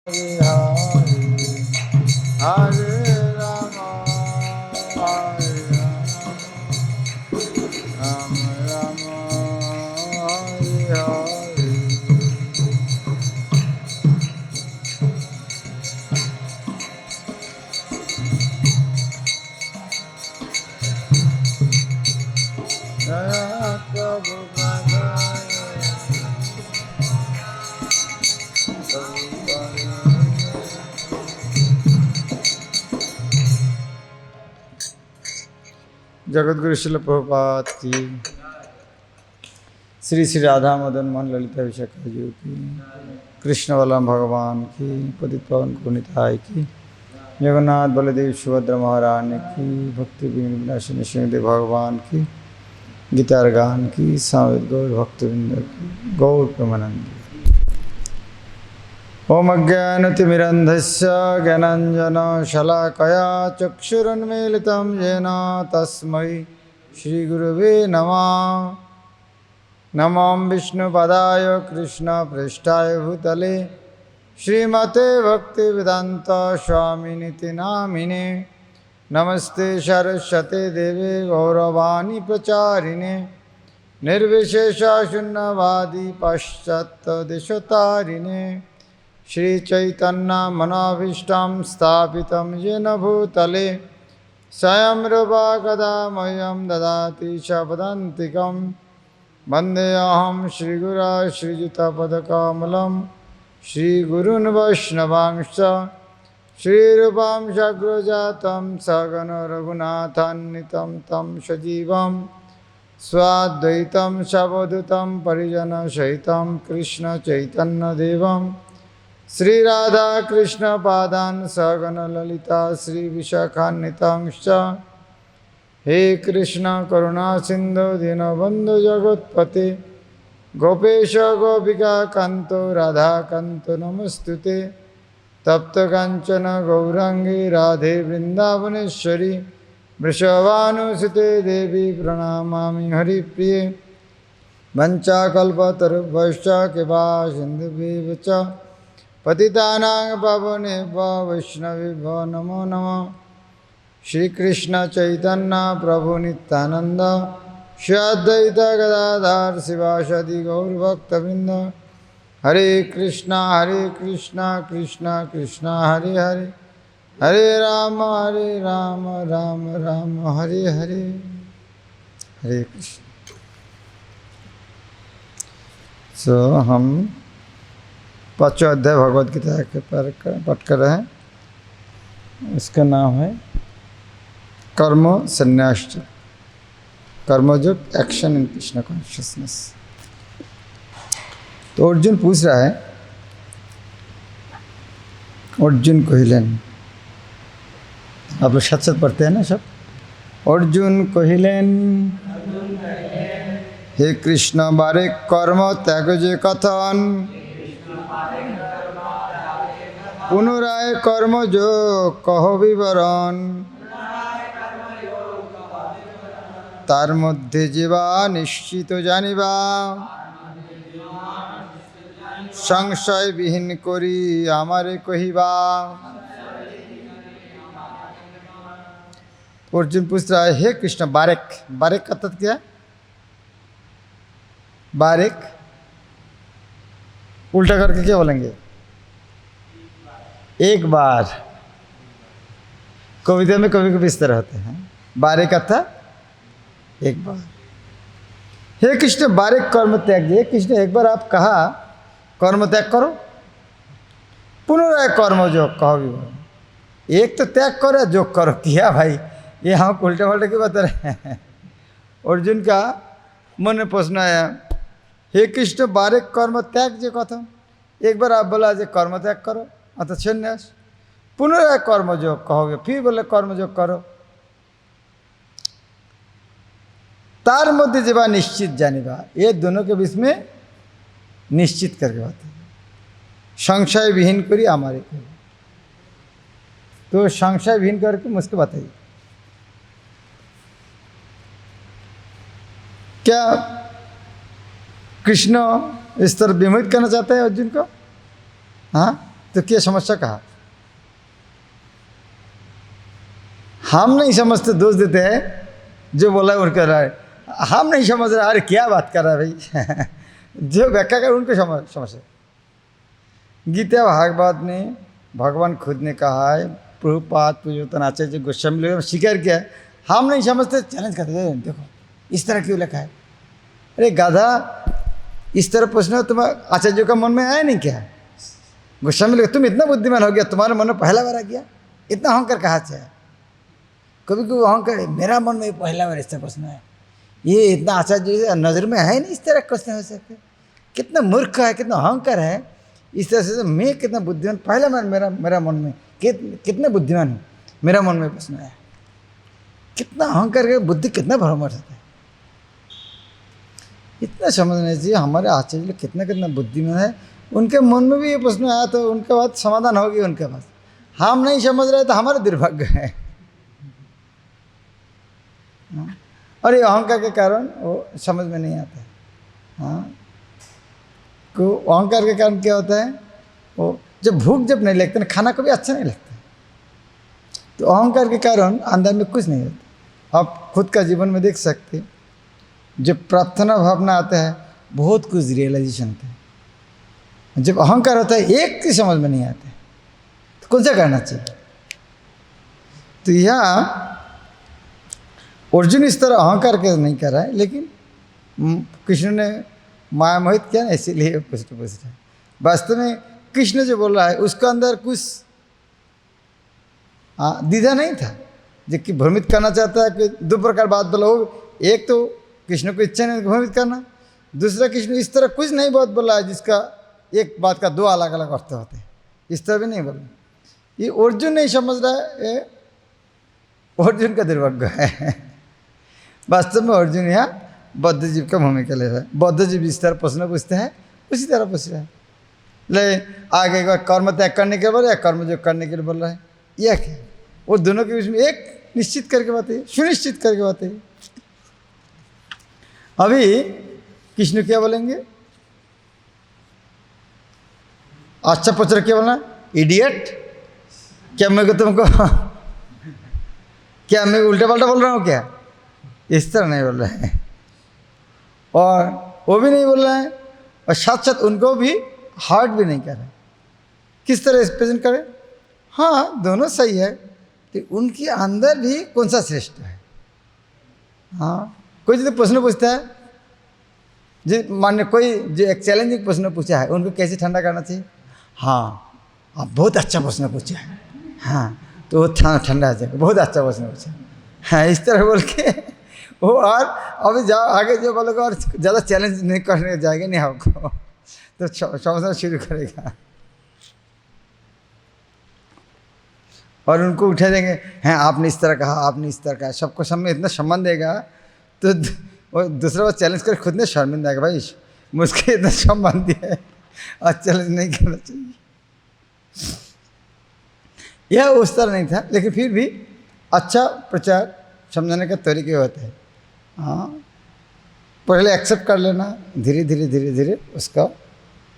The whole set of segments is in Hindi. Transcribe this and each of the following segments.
Hare Rama, Hare Rama, Rama Rama, Hare Hare. जगतगुरु श्रील प्रभुपाद की, श्री श्री राधा मदन मोहन ललिता विशाखा जी की, कृष्ण बलराम भगवान की, पतित पावन कुनिताय की, जगन्नाथ बलदेव सुभद्रा महारानी की, भक्ति विनाशिनी सिंहदेव भगवान की, गीतार गान की, सावेद गौर भक्तवृंद की, गौर प्रेमानंद। ओम अज्ञानतिमिरन्धस्य ज्ञानाञ्जनशलाकया चक्षुरुन्मीलितं येन तस्मै श्रीगुरुवे नमः। नमो विष्णुपदाय कृष्णपृष्ठाय भूतले श्रीमते भक्तिवेदान्त स्वामिनिति नामिने। नमस्ते सरस्वते देवे गौरवाणी प्रचारिणे निर्विशेषशून्यवादी पाश्चात्यदेशतारिणे। श्री चैतन्य मनोभीष्टं स्थापितं येन भूतले स्वयं रूपा कदा मह्यं ददाति च पदान्तिकं। वन्देऽहं श्रीगुरा श्रीयुतपदकमलं श्रीगुरून् वैष्णवांश्च श्रीरूपं सग्रजातं सगण रघुनाथान्वितं तं सजीवं स्वाद्वैतं सवधूतं परिजनसहितं कृष्णचैतन्यदेवं श्री राधा कृष्ण पादान सगण ललिता श्री विशाखान्वितांश्च। हे कृष्ण करुणा सिंधु दीनबंधु जगत्पते गोपेश गोपिका कांतो राधा कांतो नमस्तुते। तप्त कांचन गौरांगी राधे वृंदावनेश्वरी वृषभानुसुते देवी प्रणमामि हरिप्रिये। वंचाकल्पतरुभ्यश्च कृपा सिन्धुभ्येव च पतितानां पावनेभ्यो वैष्णवेभ्यो नमो नमः। श्री कृष्ण चैतन्य प्रभु नित्यानंद श्री अद्वैत गदाधर शिवासादि गौरभक्तवृंद। हरे कृष्णा कृष्णा कृष्णा हरे हरे, हरे राम राम राम हरे हरे। हरे कृष्ण। सो हम 5वां अध्याय भगवद गीता के पाठ कर रहे हैं। इसका नाम है कर्म संन्यास, कर्मयोग, एक्शन इन कृष्ण कॉन्शियसनेस। तो अर्जुन पूछ रहा है, अर्जुन कहिलेन, आप लोग साथ साथ पढ़ते हैं ना सब। अर्जुन कहिलेन, हे कृष्ण बारे कर्म त्याग जे कथन पुनराय कर्मयोग कह विवरण। तार मध्य जीवा निश्चित जानिबा संशय विहीन करी आमारे कहिबा। अर्जुन पूछ रहा है, हे कृष्ण बारेक, बारेक का तत्व क्या है? बारेक उल्टा करके क्या बोलेंगे? एक बार। कविता में कभी कभी इस तरह होते हैं, बारेक था एक बार। हे कृष्ण बारेक कर्म त्याग। हे कृष्ण एक बार आप कहा कर्म त्याग करो, पुनराय कर्म जो कहो भी बोलो। एक तो त्याग करो, जो करो किया भाई, ये हम उल्टे पल्टे क्यों बता रहे हैं? अर्जुन का मन में प्रश्न आया, हे कृष्ण बारेक कर्म त्याग जे कथम। एक बार आप बोला जे कर्म त्याग करो अतः संन्यास, पुनराय कर्मयोग कहोगे, फिर बोले कर्मयोग करो। तार मध्य जीवा निश्चित जानिबा, ये दोनों के बीच में निश्चित करके बात है। संशय विहीन करी हमारे को, तो संशय विहीन करके मुझको बताइए, क्या कृष्ण इस तरह विमोहित करना चाहते हैं अर्जुन को? हाँ, तो क्या समस्या कहा? हम नहीं समझते, दोष देते हैं, जो बोला है उनका रहा है। हम नहीं समझ रहे, अरे क्या बात कर रहा है भाई जो व्याख्या कर उनको समझ। गीता भागवत में भगवान खुद ने कहा है, प्रभुपाद पूज्यतन आचार्य गोस्वामी लोग स्वीकार किया है। हम नहीं समझते, चैलेंज करते हैं, देखो इस तरह क्यों लिखा है। अरे गाधा, इस तरह पूछना तुम आचार्यों का मन में आया नहीं क्या? गोस्वामी लोग, तुम इतना बुद्धिमान हो गया, तुम्हारे मन में पहला बार आ गया, इतना अहंकार कहाँ से है? कभी कभी अहंकार, मेरा मन में पहला बार इस तरह प्रश्न है, ये इतना आचार्य नज़र में है नहीं, इस तरह प्रश्न हो सकते? कितना मूर्ख है, कितना अहंकार है। इस तरह से मैं कितना बुद्धिमान, पहला बार मेरा मन में कितना बुद्धिमान हूँ, मेरा मन में प्रश्न है। कितना अहंकार है, बुद्धि कितना भ्रमर होता है। इतना समझना चाहिए हमारे आचार्य लोग कितना कितना बुद्धिमान है। उनके मन में भी ये प्रश्न आया तो उनके बाद समाधान होगी उनके पास। हम नहीं समझ रहे तो हमारा दुर्भाग्य है। और ये अहंकार के कारण वो समझ में नहीं आता है। हाँ, को अहंकार के कारण क्या होता है, वो जब भूख जब नहीं लगता ना, खाना कभी अच्छा नहीं लगता। तो अहंकार के कारण अंदर में कुछ नहीं होता। आप खुद का जीवन में देख सकते, जब प्रार्थना भावना आता है बहुत कुछ रियलाइजेशन होता है। जब अहंकार होता है एक की समझ में नहीं आता है, तो कौन सा करना चाहिए? तो यहाँ अर्जुन इस तरह अहंकार के नहीं कर रहा है, लेकिन कृष्ण ने माया मोहित किया ना, इसीलिए पूछ रहे हैं। वास्तव में कृष्ण जो बोल रहा है उसका अंदर कुछ दीदा नहीं था, जो कि भ्रमित करना चाहता है। कि दो प्रकार बात बोला हो, एक तो कृष्ण को इच्छा नहीं भ्रमित करना, दूसरा कृष्ण इस तरह कुछ नहीं बात बोला है जिसका एक बात का दो अलग अलग अर्थ होते हैं, इस तरह भी नहीं बोला। ये अर्जुन नहीं समझ रहा है, अर्जुन का दुर्भाग्य है। वास्तव में अर्जुन यहाँ बौद्ध जीव का भूमिका ले रहा है। बौद्ध जीव जिस तरह प्रश्न पूछते हैं उसी तरह पूछ रहा है। ले आगे एक बार कर्म त्याग करने के बोल रहा है, कर्म जो करने के लिए बोल रहा है, यह क्या? वो दोनों के बीच में एक निश्चित करके बताइए, सुनिश्चित करके बताइए। अभी कृष्ण क्या बोलेंगे? अच्छा पुत्र क्या बोलना? इडियट। क्या मैं तुमको क्या मैं उल्टा पल्टा बोल रहा हूँ क्या? इस तरह नहीं बोल रहे हैं। और वो भी नहीं बोल रहे हैं, और साथ साथ उनको भी हार्ट भी नहीं कर रहे। किस तरह प्रेजेंट करें? हाँ, दोनों सही है, तो उनके अंदर भी कौन सा श्रेष्ठ है? हाँ, कोई जो प्रश्न पूछता है, जो मान्य कोई जो एक चैलेंजिंग प्रश्न पूछा है, उनको कैसे ठंडा करना चाहिए? हाँ, आप बहुत अच्छा प्रश्न पूछा है, हाँ, तो वो ठंडा हो जाएगा, बहुत अच्छा प्रश्न पूछा। हाँ, इस तरह बोल के वो, और अभी जाओ आगे जो बोलोगे और ज़्यादा चैलेंज नहीं करने जाएगा नहीं आपको, तो समझना शुरू करेगा और उनको उठा देंगे। हैं, आपने इस तरह कहा, आपने इस तरह कहा, सबको सब में इतना सम्मान देगा तो वो दूसरा बार चैलेंज कर खुद ने शर्मिंदा है, भाई मुझको इतना सम्मान दिया है और चैलेंज नहीं करना चाहिए। यह उस तरह नहीं था, लेकिन फिर भी अच्छा प्रचार समझाने का तरीके होते हैं। हाँ, पहले एक्सेप्ट कर लेना, धीरे धीरे धीरे धीरे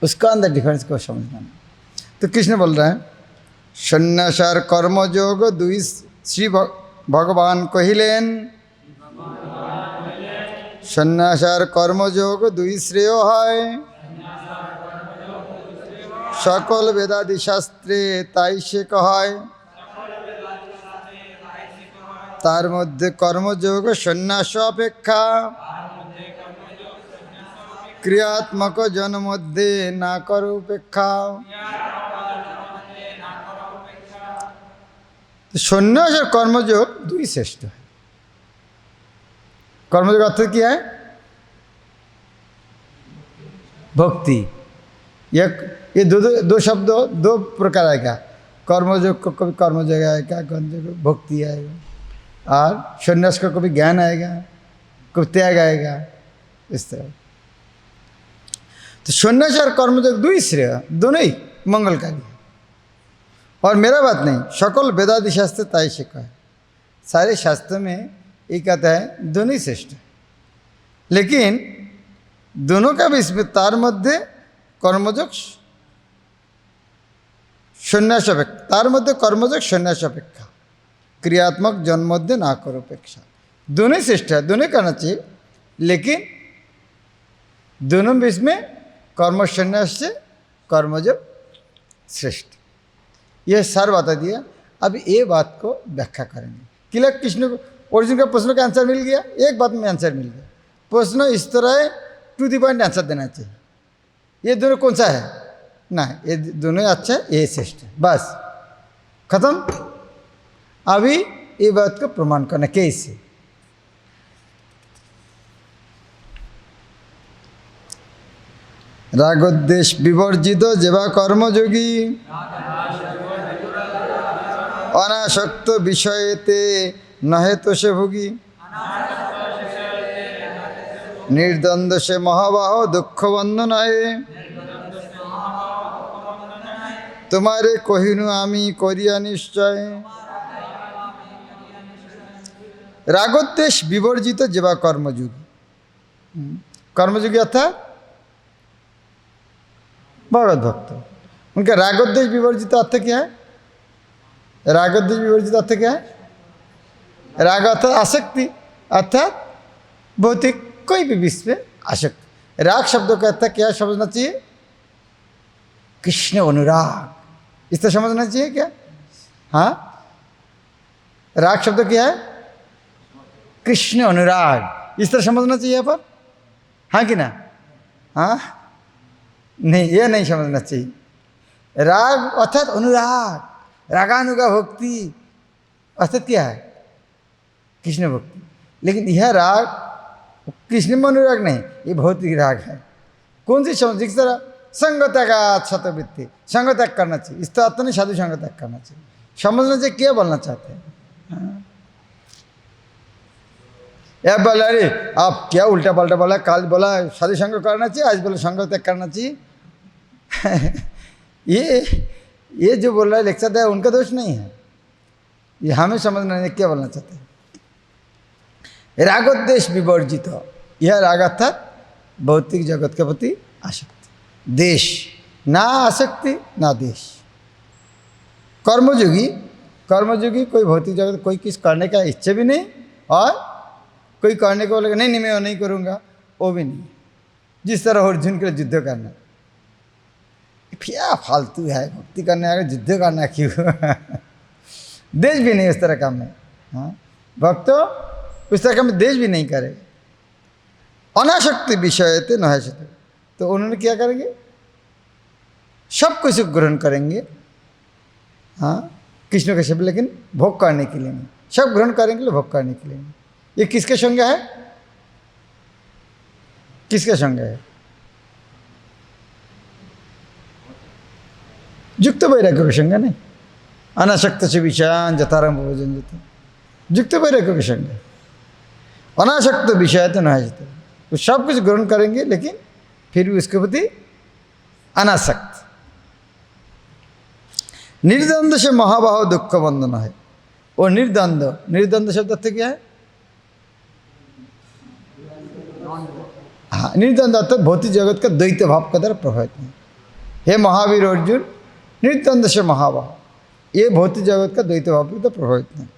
उसका अंदर डिफरेंस को समझना। तो कृष्ण बोल रहे हैं, सन्यासार कर्मयोग दुई श्री भगवान कहिलेन, सन्यासार कर्मयोग दुई श्रेय है, सकल वेदादि शास्त्रे ताई से कहाय, तार मध्य कर्मयोग सन्यास अपेक्षा क्रियात्मक जन मध्य ना करो उपेक्षा। सन्यास और कर्मयोग दुई श्रेष्ठ है। कर्मयोग अर्थ क्या है? भक्ति। ये दो शब्द दो प्रकार आएगा। कर्मयोग को कभी कर्मयोग आएगा, भक्ति आएगा, और सन्यास का कभी ज्ञान आएगा, कभी त्याग आएगा, इस तरह। तो सन्यास और कर्मयोग दुई श्रेय, दोनों ही मंगलकारी है। और मेरा बात नहीं, सकल वेदादि शास्त्र ताई से कहा, सारे शास्त्र में ये कहता है दोनों ही श्रेष्ठ है, लेकिन दोनों का भी इसमें तार मध्य कर्मयोग सन्यास अपेक्षा तार मध्य कर्मयोग सन्यास अपेक्षा क्रियात्मक जन्म मध्य ना करो अपेक्षा दोनों श्रेष्ठ है, दोनों करना चाहिए, लेकिन दोनों बीच में कर्म सन्यास से कर्मयोग श्रेष्ठ। यह सार बता दिया। अब ये बात को व्याख्या करेंगे। क्लियर? कृष्ण को अर्जुन का प्रश्न का आंसर मिल गया, एक बात में आंसर मिल गया। प्रश्न इस तरह है, टू द पॉइंट आंसर देना चाहिए। ये दोनों कौन सा है? ना, ये दोनों अच्छा है, ये श्रेष्ठ है, बस खत्म। अभी ये बात को प्रमाण करना कैसे? रागोद्देश विवर्जित जेवा कर्मयोगी अनासक्त विषयते नहे तो से भोगी निर्द्वंद से महाबाह दुख बंधनाए तुम्हारे कहिनु आमी करिया निश्चय। रागोद्देश विवर्जित जेवा कर्मयोगी, कर्मयोगी अर्थात भगवत भक्त, उनका रागोद्देश विवर्जित अर्थ क्या है? रागोद्देश विवर्जित अर्थ क्या है? राग अर्थात आसक्ति, अर्थात भौतिक कोई भी विषय में आसक्ति। राग शब्द का अर्थ क्या समझना चाहिए? कृष्ण अनुराग, इस तरह समझना चाहिए क्या? हाँ, राग शब्द क्या है? कृष्ण अनुराग, इस तरह समझना चाहिए यहाँ पर, हाँ कि ना? हाँ नहीं, ये नहीं समझना चाहिए। राग अर्थात अनुराग, रागानुगा भक्ति अर्थात क्या है? कृष्ण भक्ति। लेकिन यह राग कृष्ण में अनुराग नहीं, ये भौतिक राग है। कौन सी समझ? जिस तरह संग त्याग छतवृत्ति, संग त्याग करना चाहिए, इस तरह अर्थ नहीं साधु संग त्याग करना चाहिए। समझना चाहिए क्या बोलना चाहते हैं। या बोला अरे आप क्या उल्टा पल्टा बोला, काल बोला साधु संग करना चाहिए, आज बोला संग त्याग करना चाहिए। ये जो बोल रहा है लेक्चर दिया उनका दोष नहीं है, ये हमें समझना है क्या बोलना चाहते हैं। रागोद्देश विवर्जित, यह राग अर्थात भौतिक जगत के प्रति आसक्ति, देश ना आसक्ति ना देश। कर्मयोगी, कर्मयोगी कोई भौतिक जगत कोई किस करने का इच्छा भी नहीं, और कोई करने को बोलेगा नहीं नहीं मैं वो नहीं करूँगा, वो भी नहीं। जिस तरह अर्जुन के लिए युद्ध करना, क्या फालतू है, भक्ति करने आगे युद्ध करना क्यों? देश भी नहीं उस तरह काम में। हाँ, भक्तों उस तरह का में देश भी नहीं करे। अनासक्ति विषय थे न, तो उन्होंने क्या करेंगे? सब कुछ ग्रहण करेंगे, हाँ कृष्ण के शब्द, लेकिन भोग करने के लिए नहीं। सब ग्रहण करेंगे भोग करने के लिए नहीं। ये किसके संग है? किसके संग है? युक्त वैराग्य के संग नहीं। अनासक्त से विषयान जतारम भोजन जते, युक्त वैराग्य के संग है। अनासक्त विषय तो न जते, तो सब कुछ ग्रहण करेंगे लेकिन फिर भी उसके प्रति अनासक्त। निर्द्वंद से महाबाह दुख बंधन है। और निर्द्वंद, निर्द्वंद शब्द अर्थ क्या है? हाँ, निर्द्वंद अर्थात भौतिक जगत का द्वैत भाव का द्वारा प्रभावित नहीं। हे महावीर अर्जुन, निर्द्वंद से महाबाह, ये भौतिक जगत का द्वैत भाव का प्रभावित नहीं।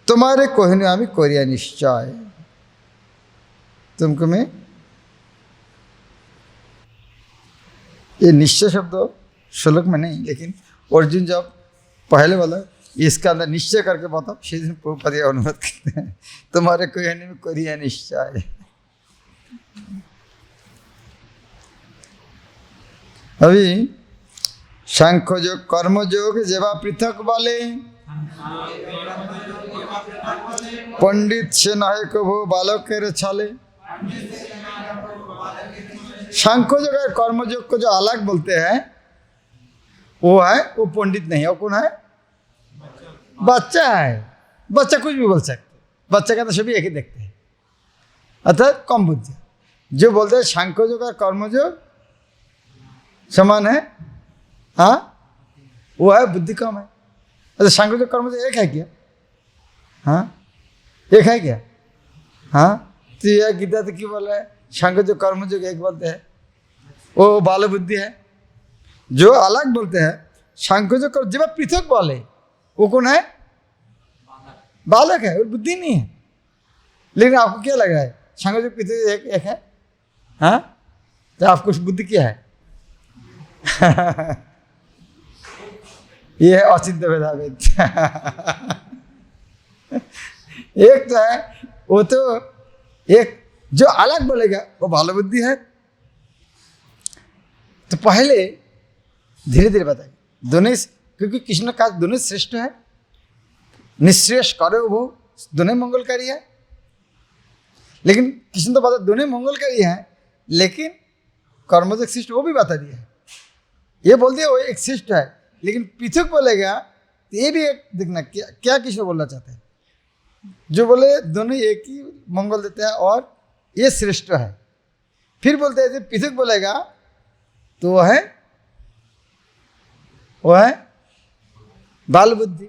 तुम्हारे कोहिनु आमी कोरिया निश्चय, तुमको मैं, ये निश्चय शब्द श्लोक में नहीं, लेकिन अर्जुन जब पहले वाला इसका अंदर निश्चय करके बताओ, शेष दिन प्रभुपद अनुवाद करते हैं, तुम्हारे कोहिनु में कोरिया निश्चय। अभी सांख्ययोग कर्मयोग जेवा पृथक वाले पंडित से नहे कभो बालकेर छाले। सांख्ययोग और कर्मयोग को जो अलग बोलते हैं वो है, वो पंडित नहीं है। वो कौन है? बच्चा है। बच्चा कुछ भी बोल सकते, बच्चा का तो सभी एक ही देखते हैं, अर्थात कम बुद्धि। जो बोलते हैं सांख्ययोग और कर्मयोग समान है, हाँ वो है बुद्धि कम है। अच्छा सांख्ययोग कर्मयोग एक है क्या? हाँ एक है क्या? हाँ तो यह गीता तो क्यों बोल रहा है सांख्ययोग कर्मयोग एक बोलते हैं, वो बाल बुद्धि है। जो अलग बोलते हैं सांख्य जो कर्म जब पृथक बोले वो कौन है? बालक है, और बुद्धि नहीं है। लेकिन आपको क्या लग रहा है सांख्य जो पृथक एक है? हाँ, तो आपको बुद्धि क्या है? ये है अचिंत्य भेदाभेद। एक तो है वो, तो एक जो अलग बोलेगा वो बाल बुद्धि है। तो पहले धीरे धीरे बताइए दोनों, क्योंकि कृष्ण ने कहा दोनों श्रेष्ठ है, निश्रेष करो वो दोनों मंगलकारी है। लेकिन कृष्ण तो बता दोनों मंगलकारी है, लेकिन कर्मयोग श्रेष्ठ वो भी बता दिया है। ये बोल दिया वो एक श्रेष्ठ है, लेकिन पृथक बोलेगा तो ये भी एक देखना क्या क्या कृष्ण बोलना चाहते हैं। जो बोले दोनों एक ही मंगल देते हैं और ये श्रेष्ठ है, फिर बोलते हैं पृथक बोलेगा तो वो है बाल बुद्धि।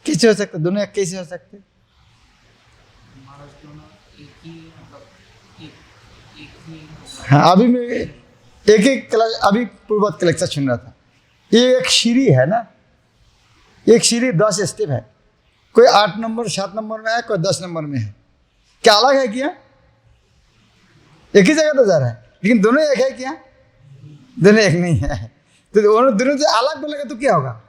कैसे हो सकते दोनों एक? कैसे हो सकते? हाँ, अभी मैं एक क्लास अभी पूर्ववत का लेक्चर सुन रहा था। ये एक सीढ़ी है ना, एक सीढ़ी 10 स्टेप है, कोई 8 नंबर 7 नंबर में है, कोई 10 नंबर में है। क्या अलग है क्या? एक ही जगह तो जा रहा है, लेकिन दोनों एक है क्या? दोनों एक नहीं है। तो दोनों से अलग बोलेगा तो क्या होगा?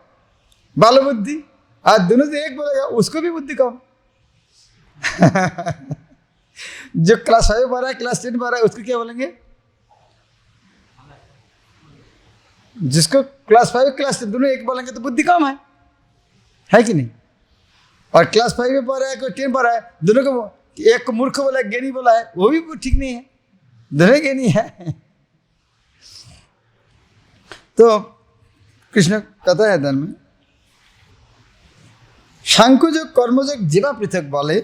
बाल बुद्धि। और दोनों से एक बोलेगा उसको भी बुद्धि कम। जो क्लास 5 पढ़ रहा है, क्लास 10 पढ़ रहा है, उसको क्या बोलेंगे? जिसको क्लास 5 क्लास 10 दोनों एक बोलेंगे तो बुद्धि कम है कि नहीं? और क्लास 5 में पढ़ रहा है, कोई 10 पढ़ रहा है, दोनों को एक को मूर्ख बोला है, ज्ञानी बोला है, वो भी ठीक नहीं है, दोनों ज्ञानी है। तो कृष्ण कहता है धर्म में सांख्य जो कर्मयोग जीवा पृथक बोले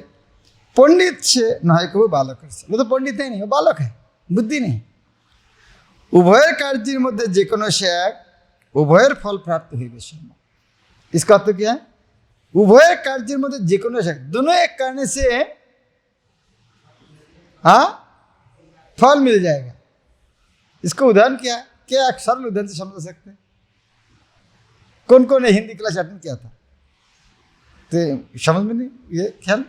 पंडित से नहे को बालक से। वो तो पंडित नहीं, वो बालक है, बुद्धि नहीं। उभय कार्य मध्य जेकोनो से एक उभयर फल प्राप्त हुई। इसका अर्थ क्या है? उभय कार्य मध्य जेकोनो से, दोनों एक करने से हाँ फल मिल जाएगा। इसका उदाहरण क्या है? क्या एक सरल उदाहरण से समझ सकते हैं? कौन कौन ने हिंदी क्लास अटेंड किया था? तो समझ में नहीं ये ख्याल?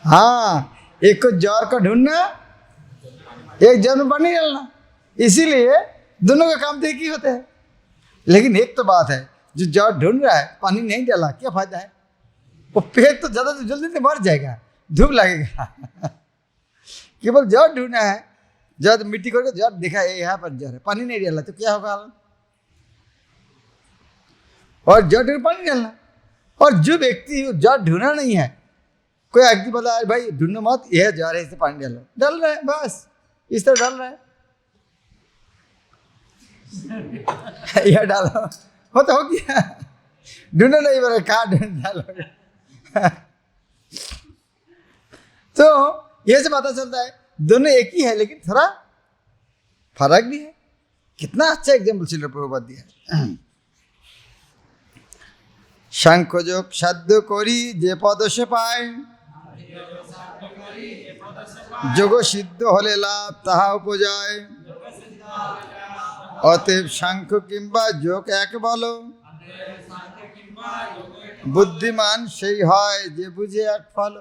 हाँ, एक को ज्वार का ढूंढना, एक जल में पानी डालना, इसीलिए दोनों का काम तो एक ही होता है। लेकिन एक तो बात है, जो ज्वार ढूंढ रहा है पानी नहीं डाला, क्या फायदा है? वो पेड़ तो ज्यादा जल्दी से मर जाएगा, धूप लगेगा। केवल ज्वार ढूंढना है, ज्वार मिट्टी करके ज्वार देखा है यहाँ पर ज्वार है, पानी नहीं डाला तो क्या होगा? और ज्वार ढूंढ पानी डालना। और जो व्यक्ति ज्वार ढूंढना नहीं है, कोई व्यक्ति बोला है भाई ढूंढो मत, यह ज्वार है इसे पानी डालो, डाल रहा है, बस इस तरह डाल रहा है। यह डालो हो तो हो गया, ढूंढो नहीं बोले कहाँ ढूंढ डालोगे। तो यह से पता चलता है दोनों एक ही है, लेकिन थोड़ा फर्क भी है। कितना अच्छा एग्जाम्पल श्रील प्रभुपाद दिया। सांख्ययोग साध्य करी जे पद से पाए, যোগ সিদ্ধ হলে লাভ তাহা উপজায়। অতএব সাংখ্য কিংবা যোগ এক বলো, বুদ্ধিমান সেই হয় যে বুঝে এক ফল।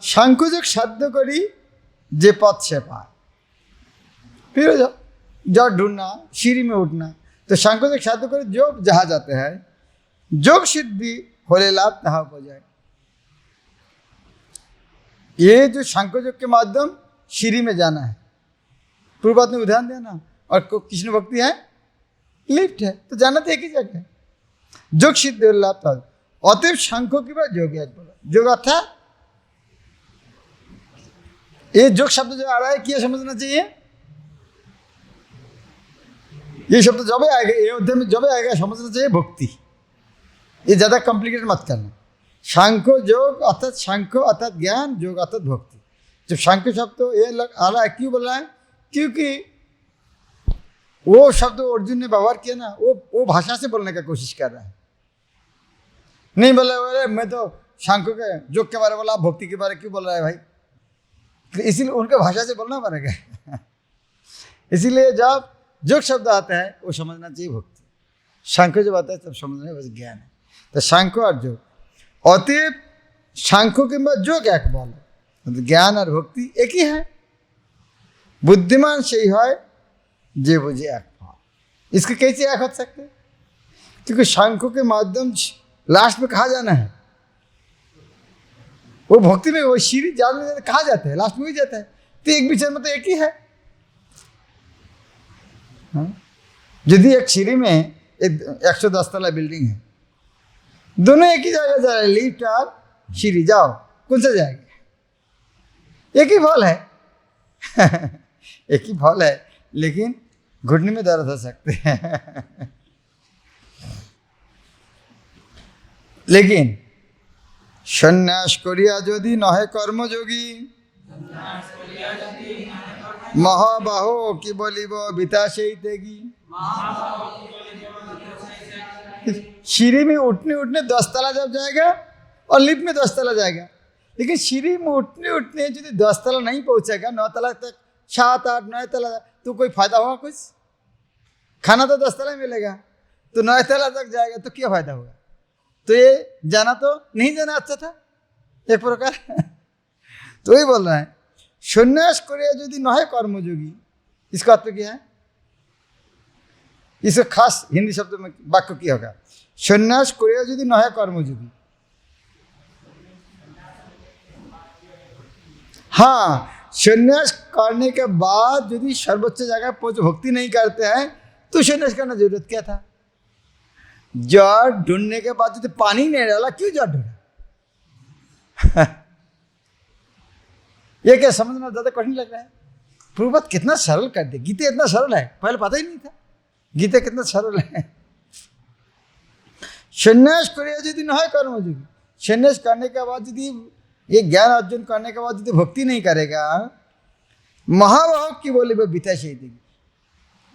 सांख्ययोग साध्य करी जे पद से पाए। फिर जो ढूंढना, सीढ़ी में उठना, तो सांख्ययोग साध्य करी जो जहाँ जाते हैं, योग सिद्धि होले लाभ तहा उपजाय। ये जो सांख्ययोग के माध्यम सीढ़ी में जाना है, पूर्वपाद ने उदाहरण दिया ना। और कृष्ण भक्ति है लिफ्ट है, तो जाना तो एक ही जगह है। योग सिद्धि होले लाभ तहा। अतएव सांख्य की बात योग एक बोला। योग अर्थात ये योग शब्द जो आ रहा है क्या समझना चाहिए? ये शब्द जब आएगा, ये अध्याय में जब आएगा समझना चाहिए भक्ति। ये ज्यादा कॉम्प्लिकेटेड मत करना। सांख्य योग अर्थात सांख्य अर्थात ज्ञान, योग अर्थात भक्ति। जब सांख्य शब्द तो ये आ रहा है, क्यों बोल रहा है? क्योंकि वो शब्द अर्जुन ने व्यवहार किया ना, वो भाषा से बोलने का कोशिश कर रहा है। नहीं बोला बोले मैं तो सांख्य के योग के बारे में बोला, भक्ति के बारे क्यों बोल रहा है भाई? इसीलिए उनके भाषा से बोलना पड़ेगा। इसीलिए जब योग शब्द आता है वो समझना चाहिए भक्ति। सांख्य जब आता है तब समझना है बस ज्ञान है। तो सांख्य और योग, अतएव सांख्य के बाद योग एक बोलो, ज्ञान और भक्ति एक ही है। बुद्धिमान सही है जे बुझे एक फल। इसके कैसे एक हो सकते? क्योंकि सांख्य के माध्यम लास्ट में कहा जाना है, वो भक्ति में वो सीढ़ी जाने कहा जाता है, लास्ट में ही जाता है। तो एक विचार में तो एक ही है। यदि एक सीढ़ी में एक 110 तला बिल्डिंग है, दोनों एक ही जगह जा रहे हैं, लिफ्ट और सीढ़ी, जाओ कौन सा जाएगा? एक ही फल है। एक ही फल है, लेकिन घुटने में दर्द हो सकते हैं। लेकिन सन्यास करिया यदि नहे कर्मयोगी, महाबाहो की बोलिब बिता से ही तेगी। सीढ़ी में उठने उठने 10 तला जब जाएगा और लिफ्ट में 10 तला जाएगा, लेकिन सीढ़ी में उठने उठने यदि 10 तला नहीं पहुंचेगा, 9 तला तक, 7, 8, 9 तला, तो कोई फायदा होगा कुछ? खाना तो 10 तला मिलेगा, तो 9 तला तक जाएगा तो क्या फायदा होगा? तो ये जाना तो नहीं जाना अच्छा था एक प्रकार। तो वही बोल रहा है, सन्यास करे यदि नहे कर्मयोगी। इसका अर्थ क्या है? इसका खास हिंदी शब्द में वाक्य क्या होगा? सन्यास करे यदि नहे कर्मयोगी। हाँ, सन्यास करने के बाद यदि सर्वोच्च जगह पहुंच भक्ति नहीं करते हैं तो सन्यास करना जरूरत क्या था? जड़ ढूंढने के बाद यदि पानी नहीं डाला, क्यों जड़ ढूंढा? ये क्या समझना ज्यादा कठिन लग रहा है? पूर्वत कितना सरल कर दिया। गीता इतना सरल है, पहले पता ही नहीं था गीता कितना सरल है। सन्यास करे यदि न है कर्मयोगी, सन्यास करने के बाद यदि ये ज्ञान अर्जन करने के बाद यदि भक्ति नहीं करेगा, महाभाव की बोली वो बीता से ही देगी।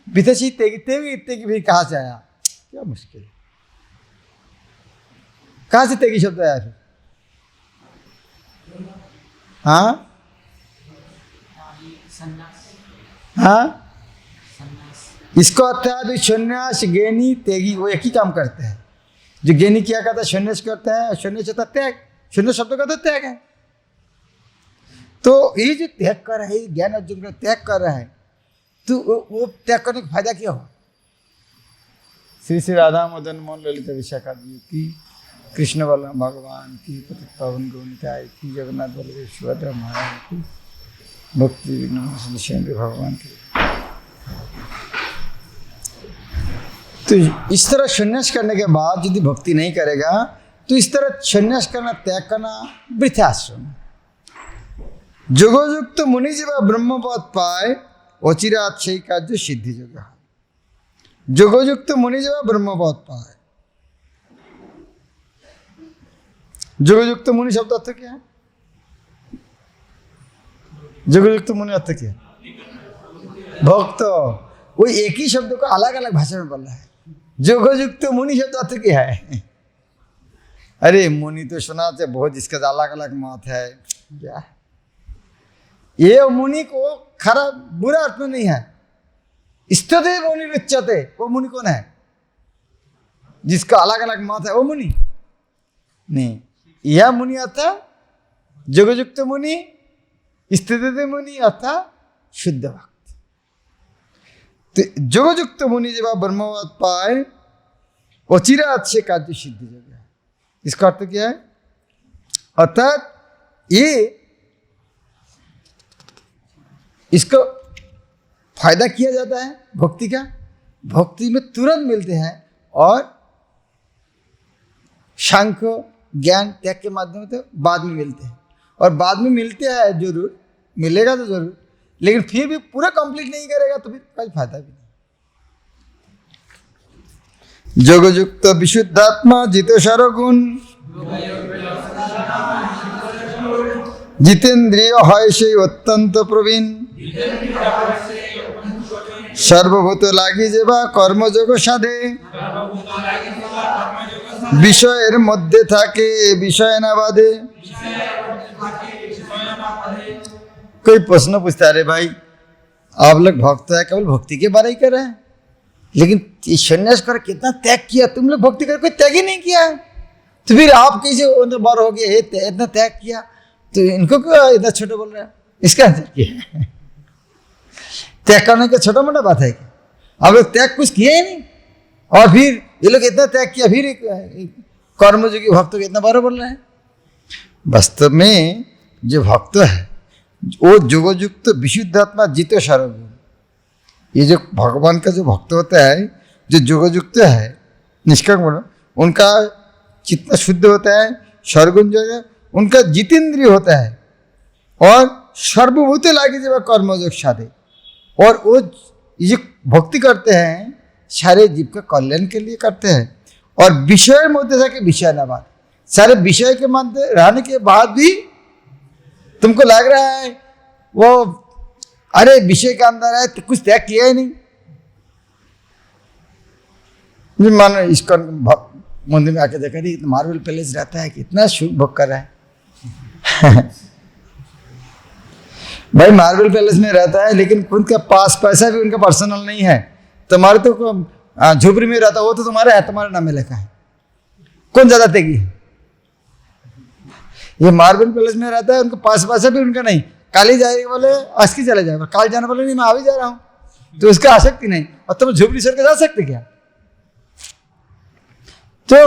बीता से तेगी तेगी भी कहाँ से आया? क्या मुश्किल है, कहाँ से तेगी शब्द आया फिर? हाँ हाँ, इसको अर्थ है सन्यास ज्ञानी तेगी, वो एक ही काम करते हैं। जो ज्ञानी क्या करता है? सन्यास करता है। सन्यास होता त्याग, सन्यास शब्द का तो त्याग है। तो ये जो त्याग कर रहा है, ज्ञान अर्जुन का त्याग कर रहा है, तो वो त्याग करने का फायदा क्या हो? श्री श्री राधा मदन मोहन ललिता विशाखा जी की, कृष्ण बलराम भगवान की, पतित पावन गौनिताय की, जगन्नाथ बलदेव सुभद्रा महाराज की, भक्ति विघ्न भगवान की। तो इस तरह सन्यास करने के बाद यदि भक्ति नहीं करेगा तो इस तरह सन्यास करना, त्याग करना वृथाश्रम। जोगोयुक्त मुनि जीवा ब्रह्मपद पाए, अचिरात से कार्य सिद्धि जोग। जोगोयुक्त मुनि जीवा ब्रह्मपद पाए। जोगयुक्त मुनि शब्द अर्थ क्या है? जोगयुक्त मुनि अर्थ क्या है? भक्त। वो एक ही शब्द को अलग अलग भाषा में बोल रहा है। जोगयुक्त मुनि शब्द अर्थ क्या है? अरे मुनि तो सुना थे बहुत, जिसका अलग अलग मत है क्या? ये मुनि को खराब बुरा अर्थ में नहीं है। स्तुते मुनि उच्यते, वो मुनि कौन है? जिसका अलग अलग मत है वो मुनि नहीं। यह मुनि अर्थात जोगयुक्त मुनि, स्थित मुनि अर्थात शुद्ध भक्त। तो जोगयुक्त मुनि जब ब्रह्मवाद पाए, अचिरात से कार्य सिद्धि जगह है। इसका अर्थ क्या है? अर्थात ये इसको फायदा किया जाता है भक्ति का, भक्ति में तुरंत मिलते हैं, और सांख्य ज्ञान त्याग के माध्यम से बाद में मिलते हैं। और बाद में मिलते हैं जरूर, मिलेगा तो जरूर, लेकिन फिर भी पूरा कंप्लीट नहीं करेगा तो फिर कोई फायदा भी नहीं। जोगयुक्त विशुद्धात्मा जितो सर्वगुण, जितेंद्रिय है से अत्यंत प्रवीण, सर्वभूत लागी जेबा कर्मयोग साधे, বিষয়ের মধ্যে থাকে বিষয় না বাধে, कोई प्रश्न पूछता है, अरे भाई आप लोग भक्त है, केवल भक्ति के बारे ही कर रहे हैं, लेकिन ये सन्यास कर कितना त्याग किया, तुम लोग भक्ति कर कोई त्याग ही नहीं किया है, तो फिर आप कैसे बार हो गए इतना त्याग किया, तो इनको क्यों इतना छोटा बोल रहे हैं? इसका आंसर क्या है? त्याग करने का छोटा मोटा बात है क्या? आप लोग त्याग कुछ किया ही नहीं, और फिर ये लोग इतना त्याग किया, फिर कर्मयोगी भक्तों को इतना बार बोल रहे हैं। वास्तव में जो भक्त है वो योगयुक्त विशुद्धात्मा जितो सर्वगुण, ये जो भगवान का जो भक्त होता है, जो योगयुक्त है, निष्काम गुण, उनका चित्त शुद्ध होता है, सर्वगुण जो है उनका जितेंद्रिय होता है, और सर्वभूत लागे जब कर्मयोग साधे, और वो ये भक्ति करते हैं सारे जीव का कल्याण के लिए करते हैं, और विषय मध्य था कि विषय न बात, सारे विषय के मध्य रहने के बाद भी तुमको लग रहा है वो अरे विषय के अंदर है तो कुछ त्याग किया ही नहीं। मानो इसको मंदिर में आके देखा, नहीं मार्बल पैलेस रहता है, कितना सुख भोग कर रहा है। भाई मार्बल पैलेस में रहता है, लेकिन उनके पास पैसा भी उनका पर्सनल नहीं है। तुम्हारे तो झोपड़ी में रहता, वो तो तुम्हारा है, तुम्हारे नाम में लिखा है, कौन ज्यादा तेगी है? ये मार्बल पैलेस में रहता है, उनके पास पैसा भी उनका नहीं, काल ही जाएगा बोले आज की चले जाएगा, काल जाने वाले नहीं मैं अभी जा रहा हूं, तो उसका आसक्ति नहीं, और तुम झोपड़ी सर के जा सकते क्या? तो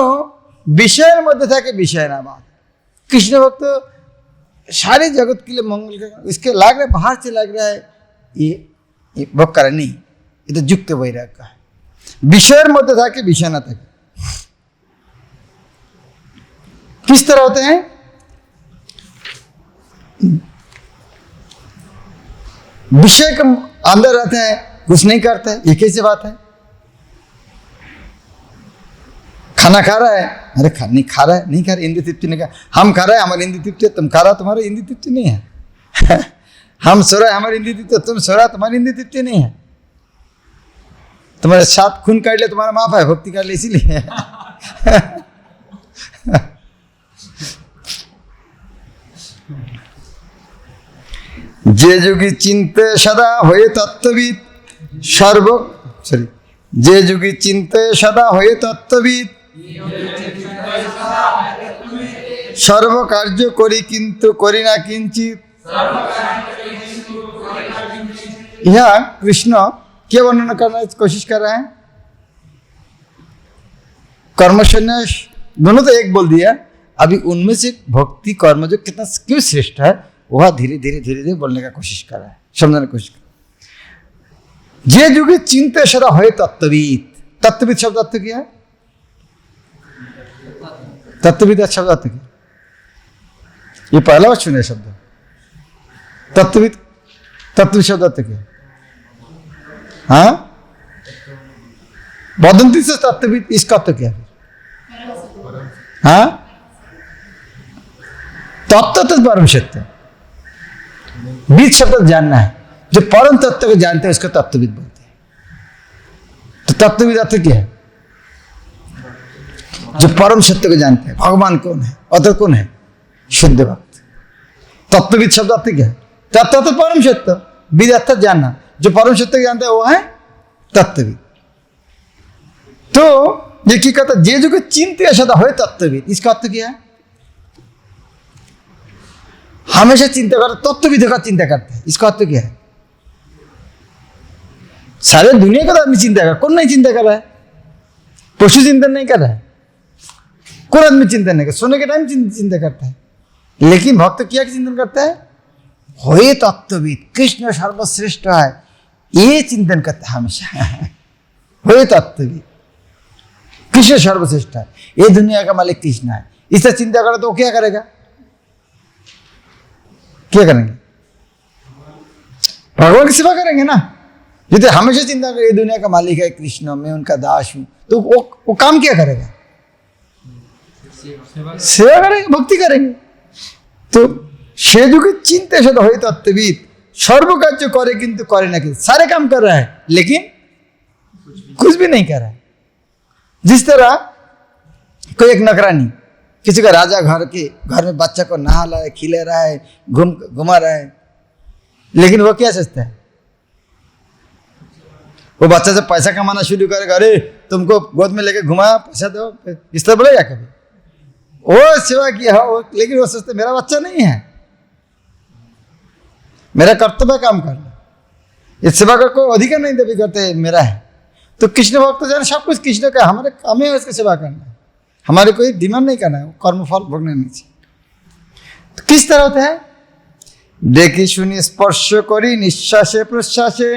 विषय मध्य था कि विषय ना बात, कृष्ण भक्त सारे जगत के लिए मंगल का, इसके लग रहा है बाहर से लग रहा है ये भक्त कर नहीं, ये तो युक्त वैराग का है। विषय मध्य था कि विषय ना था। किस तरह होते हैं? विषय के अंदर रहते हैं, कुछ नहीं करता है, ये कैसी बात है? खाना खा रहा है, अरे नहीं खा रहा है, नहीं खा रहा, इंद्रिय तृप्ति नहीं, हम खा रहे हैं हमारी इंद्रिय तृप्ति, तुम खा रहा तुम्हारी इंद्रिय तृप्ति नहीं है। हम सो रहे हैं हमारी इंद्रिय तृप्ति, तुम सो रहा तुम्हारी इंद्रिय तृप्ति नहीं है। तुम्हारे साथ खून काट ले तुम्हारा माफ है, भक्ति कर ले इसीलिए। जे जुगी चिंते सदा होए तत्वविद सर्व जे जुगी चिंते सदा होए तत्वविद सर्व कार्य करी किंतु करी ना किंचित। यह कृष्ण क्या वर्णन करने की कोशिश कर रहे हैं? कर्म संन्यास दोनों तो एक बोल दिया, अभी उनमें से भक्ति कर्म जो कितना क्यों श्रेष्ठ है वह धीरे धीरे धीरे धीरे बोलने का कोशिश कर रहा है, समझने की कोशिश कर। जे जुगे चिंते सदा होए तत्वविद, तत्वविद शब्द अर्थ क्या है? तत्वविद शब्द अर्थ क्या? ये पहला बार सुने शब्द तत्वविद, तत्व शब्द अर्थ क्या? हाँ, बदंती से तत्वविद, इसका अर्थ क्या है? हाँ, तत्व तो परम सत्य, बीज शब्द जानना है, जो परम तत्व को जानते हैं उसको तत्वविद बोलते हैं। तो तत्वविद अर्थ क्या है? जो परम सत्य को जानते हैं, भगवान कौन है, अतः कौन है? शुद्ध भक्त। तत्वविद शब्द अर्थ क्या है? तत्व तो परम सत्य, विद अर्थ जानना, जो परम सत्य को जानते हैं वो है तत्वविद। तो ये क्या कहता, जे जो चिंत्य सदा हो तत्वविद, इसका अर्थ क्या है? हमेशा चिंता कर, तत्वविद का चिंता करते हैं, इसका अर्थ क्या है? सारे दुनिया का आदमी चिंता कर, कौन नहीं चिंता कर रहा है? पशु चिंतन नहीं कर रहा है, कौन आदमी चिंतन नहीं कर, सोने के टाइम चिंता करता है, लेकिन भक्त क्या चिंतन करता है? होए तत्वविद, कृष्ण सर्वश्रेष्ठ है, ये चिंतन करता है हमेशा। होए तत्वविद, कृष्ण सर्वश्रेष्ठ है, ये दुनिया का मालिक कृष्ण है, इससे चिंता करे तो क्या करेगा? क्या करेंगे? भगवान की सेवा करेंगे ना। यदि हमेशा चिंता करें ये दुनिया का मालिक है कृष्ण, मैं उनका दास हूं, तो वो काम क्या करेगा? सेवा करेंगे, भक्ति करेंगे। तो सेजु की चिंता से हो तत्वविद सर्व कार्य करे किंतु करे ना, कि सारे काम कर रहा है लेकिन कुछ भी नहीं कर रहा है। जिस तरह कोई एक नौकरानी किसी का राजा घर में बच्चा को नहा रहा है, खिला रहा है, घुमा रहा है, लेकिन वो क्या सोचता है, वो बच्चा जब पैसा कमाना शुरू करेगा, अरे तुमको गोद में लेके घुमाया, पैसा दो, इस तरह बोलेगा कभी? वो सेवा किया हो, लेकिन वो सोचते मेरा बच्चा नहीं है, मेरा कर्तव्य काम करना, इस सेवा का कोई अधिकार नहीं दावी करते मेरा है। तो कृष्ण भक्त जाने सब कुछ कृष्ण का, हमारे काम है उसकी सेवा करना है, हमारे कोई डिमांड नहीं करना है, कर्मफल भोगना नहीं चाहिए। तो किस तरह होता है, देखी सुनी स्पर्श करी निश्वासे प्रश्वासे,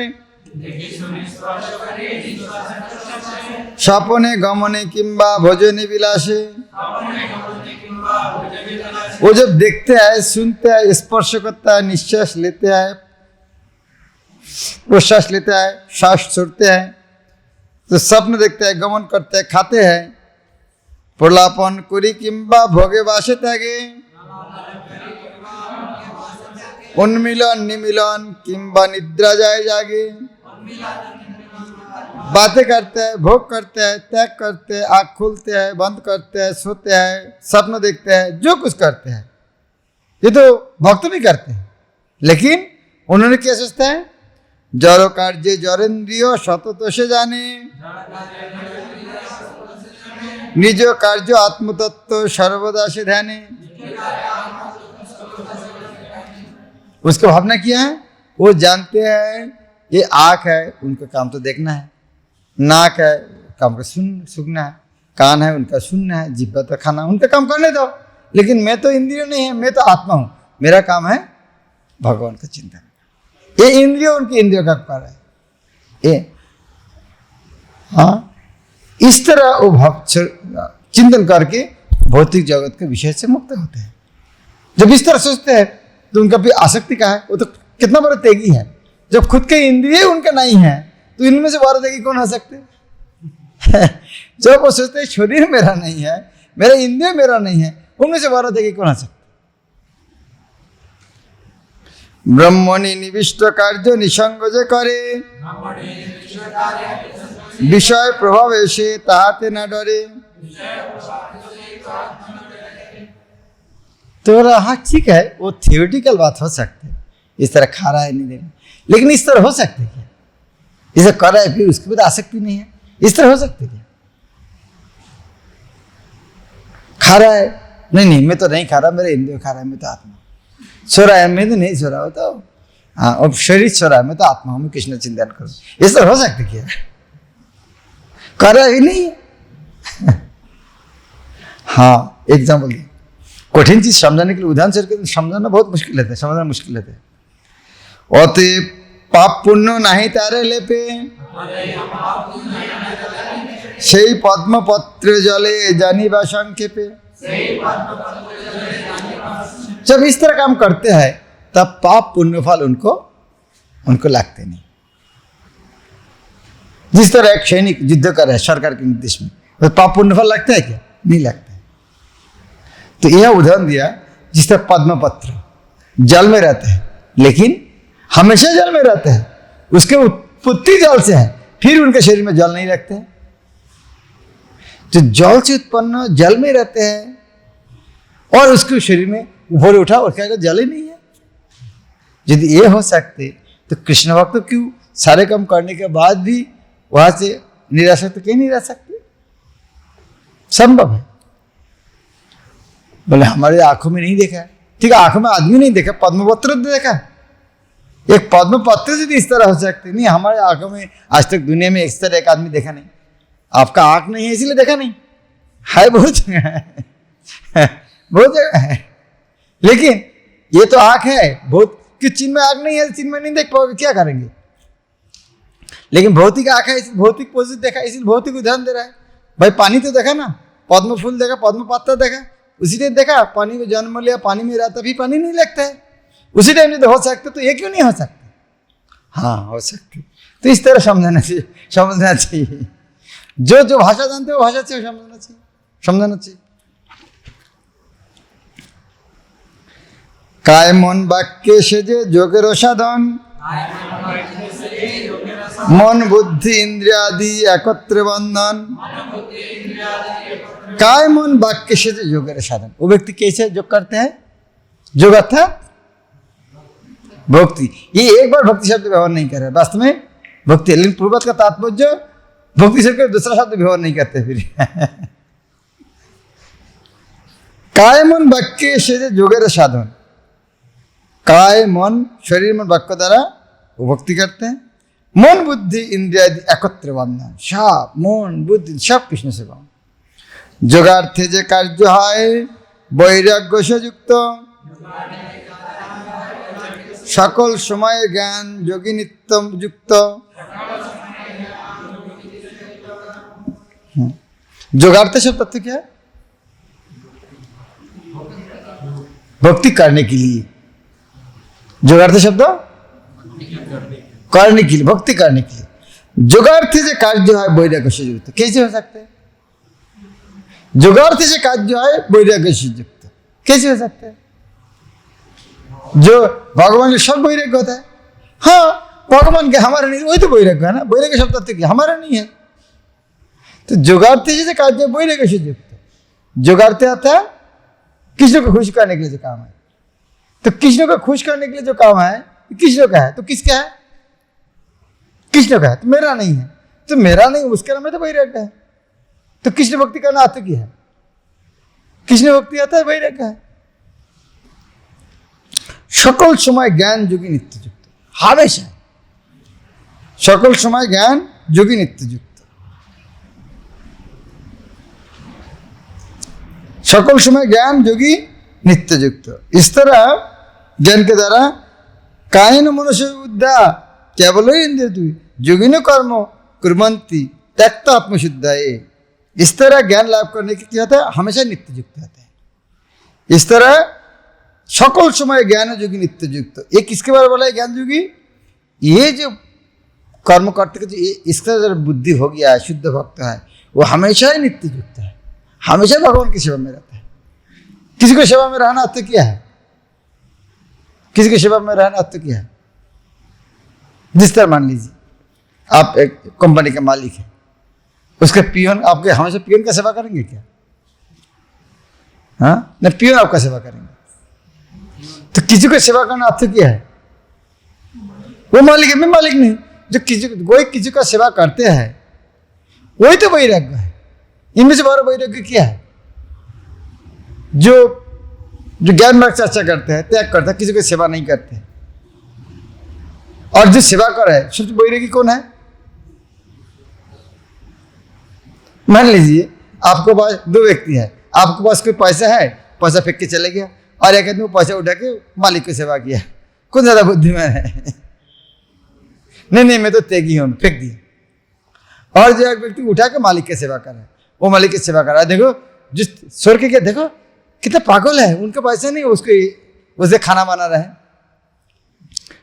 स्वपने गमने किंबा भोजने विलासे। वो जब देखते हैं, सुनते हैं, स्पर्श करता है, निश्वास लेते हैं, प्रश्वास लेते हैं, श्वास छोड़ते हैं, तो स्वप्न देखते हैं, गमन करते हैं, खाते हैं, प्रलापन करी किंबा भोगे वासे त्यागे, उन्मिलन निमिलन किंबा निद्रा जाए जागे। बातें करते हैं, भोग करते हैं, त्याग करते हैं, आँख खोलते हैं, बंद करते हैं, सोते हैं, स्वप्न देखते हैं, जो कुछ करते हैं ये तो भक्त भी करते हैं। लेकिन उन्होंने क्या सोचता है, जड़ कार्य जरेन्द्रिय सतत से जाने, निज कार्य आत्मतत्व सर्वदा से ध्याने। उसका भावना किया है, वो जानते हैं ये आँख है, उनका काम तो देखना है, नाक है काम का सुनना है, कान है उनका सुनना है, जिह्वा तो खाना, उनका काम करने दो। लेकिन मैं तो इंद्रिय नहीं है, मैं तो आत्मा हूँ, मेरा काम है भगवान का चिंतन। ये इंद्रिय उनकी इंद्रियों का कार्य है ये। हाँ, इस तरह वो भाव चिंतन करके भौतिक जगत के विषय से मुक्त होते हैं। जब इस तरह सोचते हैं तो उनका भी आसक्ति का है, वो तो कितना बड़ा त्यागी है। जब खुद के इंद्रिय उनका नहीं है तो इनमें से बारह त्यागी कौन हो सकते? जब वो सोचते हैं शरीर मेरा नहीं है, मेरा इंद्रिय मेरा नहीं है, उनमें से बारह त्यागी कौन हो सकते? ब्रह्मणि निविष्ट कार्य निसंग जे करे, विषय प्रभाव ऐसे ताहाते न डरे। तो बोला हाँ ठीक है, वो थियोरिटिकल बात हो सकती है, इस तरह खा रहा है नहीं देना, लेकिन इस तरह हो सकती है क्या? इसे कर रहा है फिर उसकी भी तो आसक्ति नहीं है, इस तरह हो सकती है क्या? खा रहा है, नहीं मैं तो नहीं खा रहा, मेरे इंद्रिय खा रहा है, मैं तो आत्मा। सो रहा है, मैं तो नहीं सो रहा हूँ, तो हाँ अब शरीर सो रहा है, मैं तो आत्मा हूँ, मैं कृष्ण चिंतन करूँ, इस तरह हो सकती क्या? कर रहा ही नहीं है। हाँ एग्जाम्पल दिया, कठिन चीज समझाने के लिए उदाहरण से समझाना बहुत मुश्किल है, समझना मुश्किल है। अतएव पाप पुण्य नहीं तारे लेपे, সেই पद्मपत्र जले जानिबा संक्षेपे। जब इस तरह काम करते हैं तब पाप पुण्य फल उनको लगते नहीं। जिस तरह एक सैनिक युद्ध कर रहा है सरकार के निर्देश में, तो पाप पुण्य फल लगता है क्या? नहीं लगता है। तो यह उदाहरण दिया, जिस तरह पद्मपत्र जल में रहते हैं, लेकिन हमेशा जल में रहते हैं, उसके उत्पत्ति जल से है, फिर उनके शरीर में जल नहीं रखते हैं। जो जल से उत्पन्न जल में रहते हैं और उसके शरीर में ऊपर उठा और क्या जल ही नहीं है। यदि ये हो सकते तो कृष्ण भक्त क्यों सारे काम करने के बाद भी वहां से निराशा तो कहीं नहीं रह सकते? संभव है। बोले हमारे आंखों में नहीं देखा है, ठीक है, आंखों में आदमी नहीं देखा, पद्मपत्र देखा। एक पद्मपत्र से इस तरह हो सकते नहीं, हमारे आंखों में आज तक दुनिया में इस तरह एक आदमी देखा नहीं। आपका आंख नहीं है इसलिए देखा नहीं है, बहुत जगह है, बहुत जगह है। लेकिन ये तो आंख है, बहुत कि चिन्ह में आंख नहीं है, चिन्ह में नहीं देख पाओगे, क्या करेंगे? लेकिन भौतिक आंख है, भौतिक पोजिट देखा, इसलिए भौतिक उदाहरण दे रहा है। भाई पानी तो देखा ना, पद्म फूल देखा, पद्म पत्ता देखा, उसी टाइम देखा, पानी में जन्म लिया, पानी में रहता भी पानी नहीं लगता है, उसी टाइम से हो सकते, तो ये क्यों नहीं हो सकते? हाँ हो सकते। तो इस तरह समझना चाहिए। जो भाषा जानते हो भाषा से समझना चाहिए। काय मन वाक्य से जे जोगेर साधन, मन बुद्धि इंद्रियादि एकत्र बंधन। काय मन वाक्य से जो योगेर साधन, वो व्यक्ति कैसे योग करते हैं? योग अर्थात भक्ति, ये एक बार भक्ति शब्द व्यवहार नहीं कर रहे वास्तव में भक्ति, लेकिन पूर्वत का तात्पर्य भक्ति से दूसरा शब्द व्यवहार नहीं करते फिर। काय मन वाक्य से योगेर साधन, काय मन शरीर मन वाक्य द्वारा वो भक्ति करते हैं। मन बुद्धि इंद्रिया एकत्र बंधन, सब मन बुद्धि सब कृष्ण से पाओ। যোগার্থে যে কার্য হয় বৈরাগ্য যুক্ত, সকল সময়ে জ্ঞান যোগী নিত্য যুক্ত। যোগার্থ शब्द अर्थ क्या है? भक्ति करने के लिए। जोगार्थ शब्द करने के लिए, भक्ति करने के लिए। जोगार्थ से कार्य है वैराग्य से युक्त, कैसे हो सकते हैं? जोगार्थ से कार्य है वैराग्य से युक्त, कैसे हो सकते हैं? जो भगवान के सब वैराग्य होता है, हाँ भगवान के हमारा नहीं, वही तो वैराग्य है ना। वैराग्य शब्द अर्थ क्या? हमारा नहीं है। तो जोगार्थ से कार्य वैराग्य से युक्त, जोगार्थ आता है कृष्ण को खुश करने के लिए जो काम है। तो कृष्ण को खुश करने के लिए जो काम है कृष्ण का है, तो किसका है? कृष्ण का है, तो मेरा नहीं है। तो मेरा नहीं, उसका नाम है तो वैराग्य है। तो कृष्ण भक्ति करना अर्थ क्या है? कृष्ण भक्ति आता है वैराग्य है। सकल समय ज्ञान योगी नित्य युक्त, हमेशा सकल समय ज्ञान योगी नित्य युक्त, सकल समय ज्ञान योगी नित्य युक्त। इस तरह ज्ञान के द्वारा कायेन मनसा बुद्ध्या केवल इंद्रिय योगिनो कर्म कुर्वन्ति त्यक्त आत्मशुद्धाये। इस तरह ज्ञान लाभ करने की क्या होता है? हमेशा नित्य युक्त होता है। इस तरह सकल समय ज्ञान योगी नित्य युक्त। ये किसके बारे में बोला है ज्ञान योगी? ये जो कर्म करते जो इसका जो बुद्धि हो गया है, शुद्ध भक्त है, वो हमेशा ही नित्य युक्त है, हमेशा भगवान की सेवा में रहता है। किसी को सेवा में रहना अर्थ क्या है? किसी की सेवा में रहना अर्थ क्या है? जिस तरह मान लीजिए आप एक कंपनी के मालिक हैं, उसके पियोन आपके हमेशा पियोन का सेवा करेंगे क्या? हाँ न, पियोन आपका सेवा करेंगे। तो किसी को सेवा करना अर्थ क्या है? वो मालिक है, मैं मालिक नहीं। जो कोई किसी का सेवा करते हैं वही तो वैराग्य है। इनमें से बड़ा वैराग्य क्या है? जो ज्ञान मार्ग चर्चा करते हैं, त्याग करते हैं, किसी को सेवा नहीं करते, और जो सेवा कर रहा है सबसे वैरागी कौन है? मान लीजिए आपको पास दो व्यक्ति है, आपके पास कोई पैसा है, पैसा फेंक के चले गया, और एक आदमी पैसा उठा के मालिक की सेवा किया, कौन ज्यादा बुद्धिमान है? नहीं मैं तो त्यागी हूं, फेंक दिया। और जो एक व्यक्ति उठा के मालिक की सेवा कर रहा है, वो मालिक की सेवा कर रहा है। देखो जिस स्वर्ग के, देखो कितना पागल है, उनका पैसा नहीं, उसे खाना बना रहे हैं।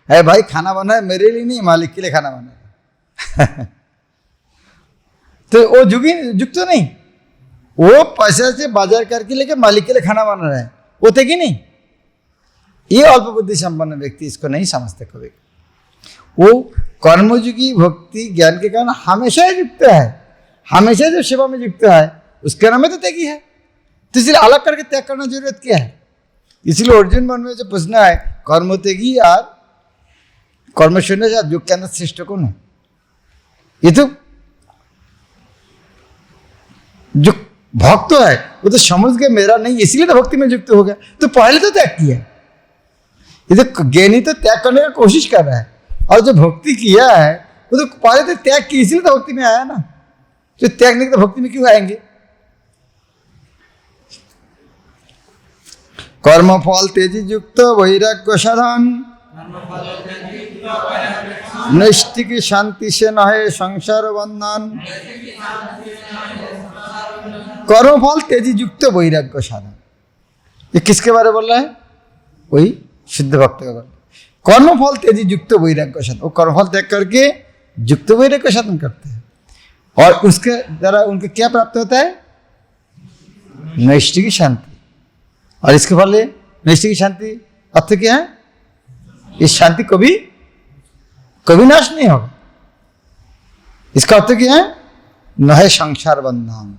है भाई खाना बना है मेरे लिए नहीं, मालिक के लिए खाना बना है। तो वो युक्त तो नहीं, वो पैसा से बाजार करके लेके मालिक के लिए खाना बना रहा है, वो थे कि नहीं? ये अल्प बुद्धि संपन्न व्यक्ति इसको नहीं समझते कभी। वो कर्मयोगी भक्ति ज्ञान के कारण हमेशा युक्त है, हमेशा जो सेवा में युक्त है उसके नाम में तो त्यागी है। तो इसलिए अलग करके त्याग करना जरूरत क्या है? इसलिए अर्जुन मन में जो पूछना है कर्म त्यागी और कर्म शून्य युग के अंदर श्रेष्ठ कौन है? ये तो जो भक्त है वो तो समझ गया मेरा नहीं, इसलिए तो भक्ति में युक्त हो गया। तो पहले तो त्याग किया, ये तो ज्ञानी तो त्याग करने का कोशिश कर रहा है, और जो भक्ति किया है वो तो पहले तो त्याग किया, इसलिए तो भक्ति में आया ना। जो त्याग नहीं तो भक्ति में क्यों आएंगे? कर्म फल तेजी युक्त वैराग्य साधन, नैष्ठिक शांति से न है संसार बंधन। कर्म फल तेजी युक्त वैराग्य साधन, ये किसके बारे में बोल रहा है? वही शुद्ध भक्त का बारे। कर्म फल तेजी युक्त वैराग्य साधन, वो कर्मफल त्याग करके युक्त वैराग्य साधन करते हैं, और उसके द्वारा उनको क्या प्राप्त होता है? नैष्ठिक शांति। और इसके फल नैष्ठिक शांति अर्थ क्या है? इस शांति कभी नाश नहीं होगा। इसका अर्थ क्या है? न है संसार बंधन,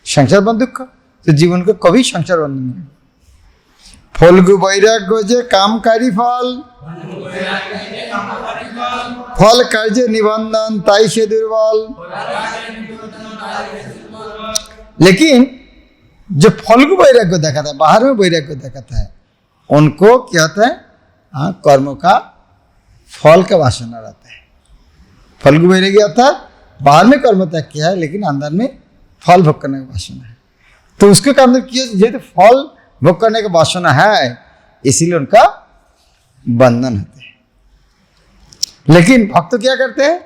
संसार बंधन दुख, तो जीवन को कभी संसार बंधन नहीं। फलगु वैराग्य जे कामकारी फल, फल कार्य निबंधन ताई से दुर्बल। लेकिन जो फल को वैराग्य दिखाता है, बाहर में वैराग्य दिखाता है, उनको क्या होता है? हाँ, कर्म का फल का वासना रहता है। फल को वैराग्य अर्थात बाहर में कर्म त्याग किया है लेकिन अंदर में फल भोग करने का वासना है। तो उसके कारण किया जेहेतु फल भोग करने का वासना है इसीलिए उनका बंधन होते हैं। लेकिन भक्त क्या करते हैं?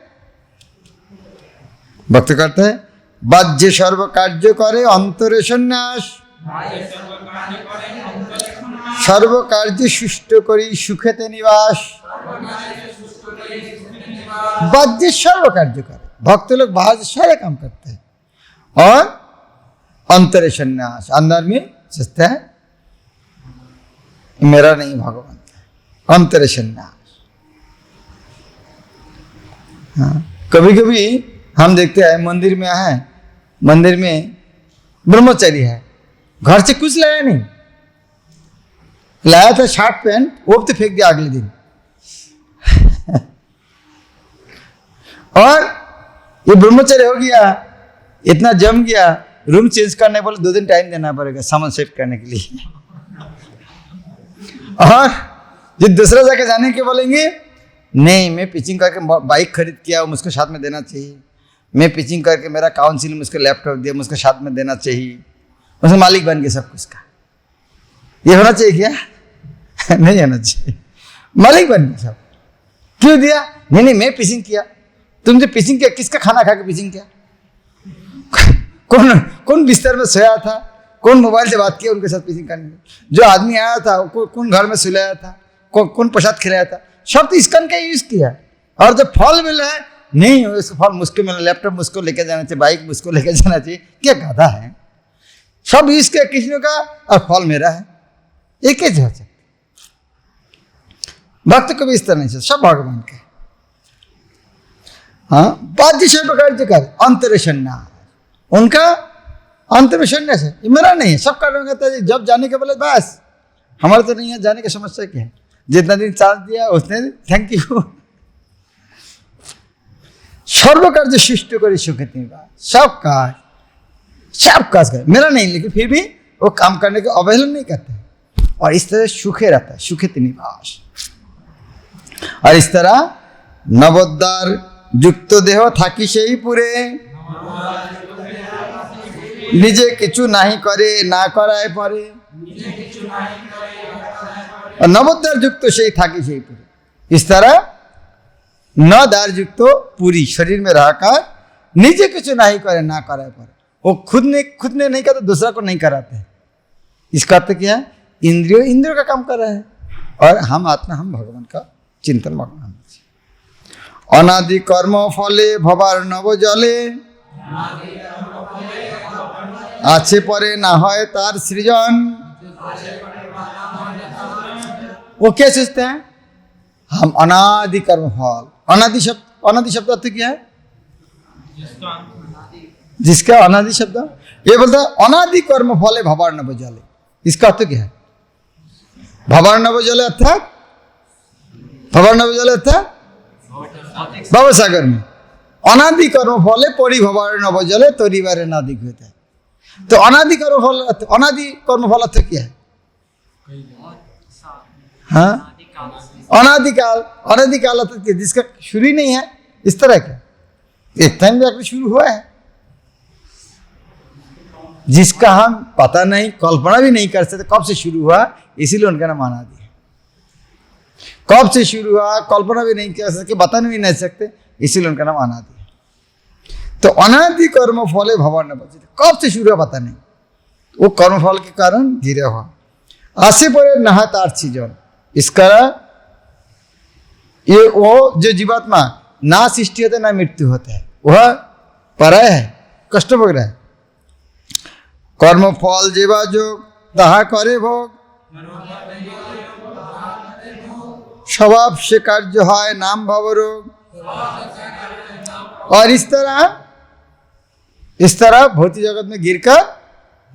भक्त करते हैं बाह्य सर्व कार्य करे अंतरे संन्यास, सर्व कार्य सुष्ट करी सुखेते निवास। बाह्य सर्व कार्य करे, भक्त लोग बाहर से सारे काम करते हैं और अंतरे संन्यास, अंदर में सोचते हैं मेरा नहीं भगवान का, अंतरे संन्यास। हाँ, कभी कभी हम देखते हैं मंदिर में है, मंदिर में ब्रह्मचारी है, घर से कुछ लाया नहीं, लाया था शर्ट पैंट, वो तो फेंक दिया अगले दिन। और ये ब्रह्मचारी हो गया, इतना जम गया, रूम चेंज करने बोले 2 दिन टाइम देना पड़ेगा सामान सेट करने के लिए। और जो दूसरा जगह जाने के बोलेंगे नहीं मैं पिचिंग करके बाइक खरीद किया, मुझको साथ में देना चाहिए, मैं पिचिंग करके मेरा काउंसिल मुझको लैपटॉप दिया, मुझको साथ में देना चाहिए, उसमें मालिक बन गया सब कुछ का। ये होना चाहिए क्या? नहीं होना चाहिए, मालिक बन गया सब। क्यों दिया? नहीं मैं पिचिंग किया। तुमने पिचिंग किया, किसका खाना खा के पिचिंग किया? कौन बिस्तर में सोया था, कौन मोबाइल से बात किया उनके साथ पिचिंग करने में, जो आदमी आया था कौन घर में सुलाया था, कौन प्रसाद खिलाया था, सब तो स्कैन का यूज किया। और जब फल मिला है नहीं, उसको फल मुझको मिला, लैपटॉप मुझको लेके जाना चाहिए, बाइक मुझको लेके जाना चाहिए, क्या गाधा है? सब यूज किया किसी का और फल मेरा है, ये कैसे हो सकता? भक्त को भी इस तरह नहीं चाहिए, सब भगवान के। हाँ, बाध्य से कार्य कर अंतर संन्यास, उनका अंत में संन्यास है, ये मेरा नहीं है, सब कार्य कहता है। जब जाने के बोले बस हमारा तो नहीं है, जाने की समस्या क्या है, जितना दिन चार्ज दिया उतने दिन थैंक यू। सर्व कार्य शिष्ट करी सुखित निवास, सब काज कर मेरा नहीं, लेकिन फिर भी वो काम करने के अवहेलना नहीं करते और इस तरह सुखे रहता है, सुखित निवास। और इस तरह नवोद्धार युक्त देह थाकी से ही पूरे, निजे किचु नहीं करे ना कराए परे, और नवोद्धार युक्त से ही थाकी से ही पूरे। इस तरह न दार युक्त पूरी शरीर में रहकर निजे किचु नहीं करे ना कराए परे, वो खुद ने नहीं करते, दूसरा को नहीं कराते। इसका अर्थ क्या है? इंद्रियों का काम कर रहा है और हम आत्मा, हम भगवान का चिंतन भगवान। अनादि कर्म फले भवार नव जले, आछे परे ना है तार सृजन। वो क्या सोचते हैं? हम अनादि कर्म फल, अनादि शब्द अर्थ क्या है? जिसका अनादि शब्द, ये बोलता है अनादि कर्म फले भवार नव जले, इसका अर्थ क्या है? भवार नव जले अर्थात भव सागर में अनादि कर्म फले परिभवार नव जले तरिबारे नादिक होता है। तो अनादि कर्म फल अर्थ क्या है? हाँ, अनादिकाल अर्थ जिसका शुरू ही नहीं है, इस तरह का एक टाइम में आकर शुरू हुआ है, जिसका हम पता नहीं, कल्पना भी नहीं कर सकते कब से शुरू हुआ, इसीलिए उनका नाम अनादि है। कब से शुरू हुआ कल्पना भी नहीं कर सकते, बता भी नहीं सकते, इसीलिए उनका नाम अनादि है। तो अनादि कर्म फले भवान न बचे, कब से शुरू हुआ पता नहीं, वो कर्म फल के कारण गिरा हुआ। आसे परे नहा तार सीजन, इसका ये वो जो जीवात्मा ना सृष्टि होता है ना मृत्यु होता है, वह पराय है, कष्ट भोग रहा है। कर्म फल जेवा जोग ताहा करे भोग, स्वभाव से कार्य है नाम भवरोग। और इस तरह भौतिक जगत में गिरकर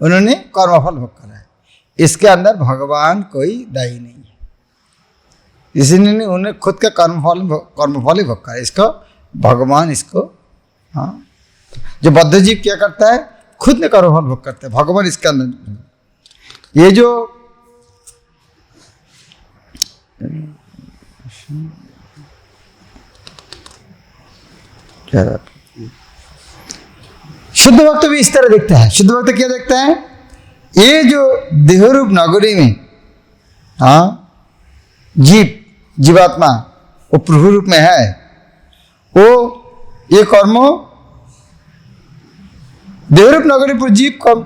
उन्होंने कर्मफल भोग करा है। इसके अंदर भगवान कोई दायी नहीं है, इसलिए नहीं, उन्हें खुद का कर्मफल ही भोग कर, इसको भगवान, इसको, हाँ, जो बद्ध जीव क्या करता है, खुद ने कर्मफल भोग करता है, भगवान इसका अंदर। ये जो शुद्ध भक्त भी इस तरह देखता है। शुद्ध भक्त क्या देखता है, ये जो देहरूप नगरी में, हाँ, जीवात्मा वो प्रभु रूप में है, वो ये कर्म देहरूप नगरी पर जीव कर्म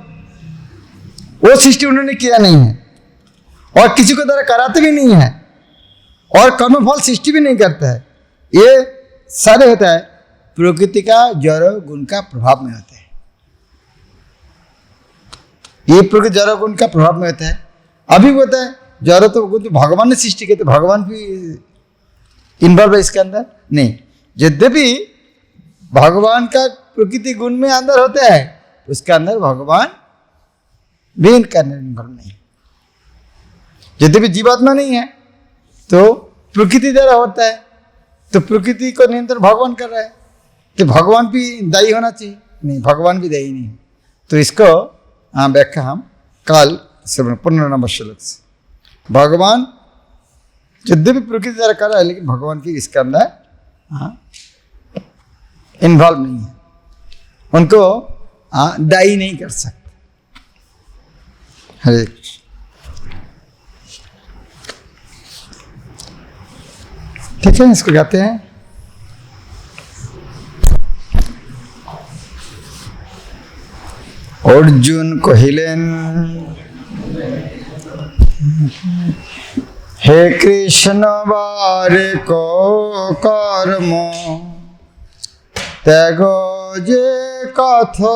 वो सृष्टि उन्होंने किया नहीं है और किसी को द्वारा कराते भी नहीं है और कर्मफल सृष्टि भी नहीं करता है। ये सारे होता है प्रकृति का जड़ गुण का प्रभाव में होता है। ये प्रकृति जड़ गुण का प्रभाव में होता है। अभी होता है जड़ तो भगवान ने सृष्टि की, तो भगवान भी इन्वॉल्व है इसके अंदर नहीं। यद्यपि भगवान का प्रकृति गुण में अंदर होता है, उसके अंदर भगवान भी इन्वॉल्व नहीं। यद्यपि जीवात्मा नहीं है तो प्रकृति द्वारा होता है, तो प्रकृति को नियंत्रण भगवान कर रहा है, तो भगवान भी दायी होना चाहिए, नहीं, भगवान भी दायी नहीं। तो इसको व्याख्या हम काल 15 नंबर श्लोक से, भगवान यद्यपि प्रकृति द्वारा कर रहा है लेकिन भगवान की इसके अंदर इन्वॉल्व नहीं है, उनको दायी नहीं कर सकते। हरे कृष्ण। ठीक है, इसको गाते हैं। अर्जुन कहिलेन हे कृष्ण बारे को कर्म त्याग जे कथा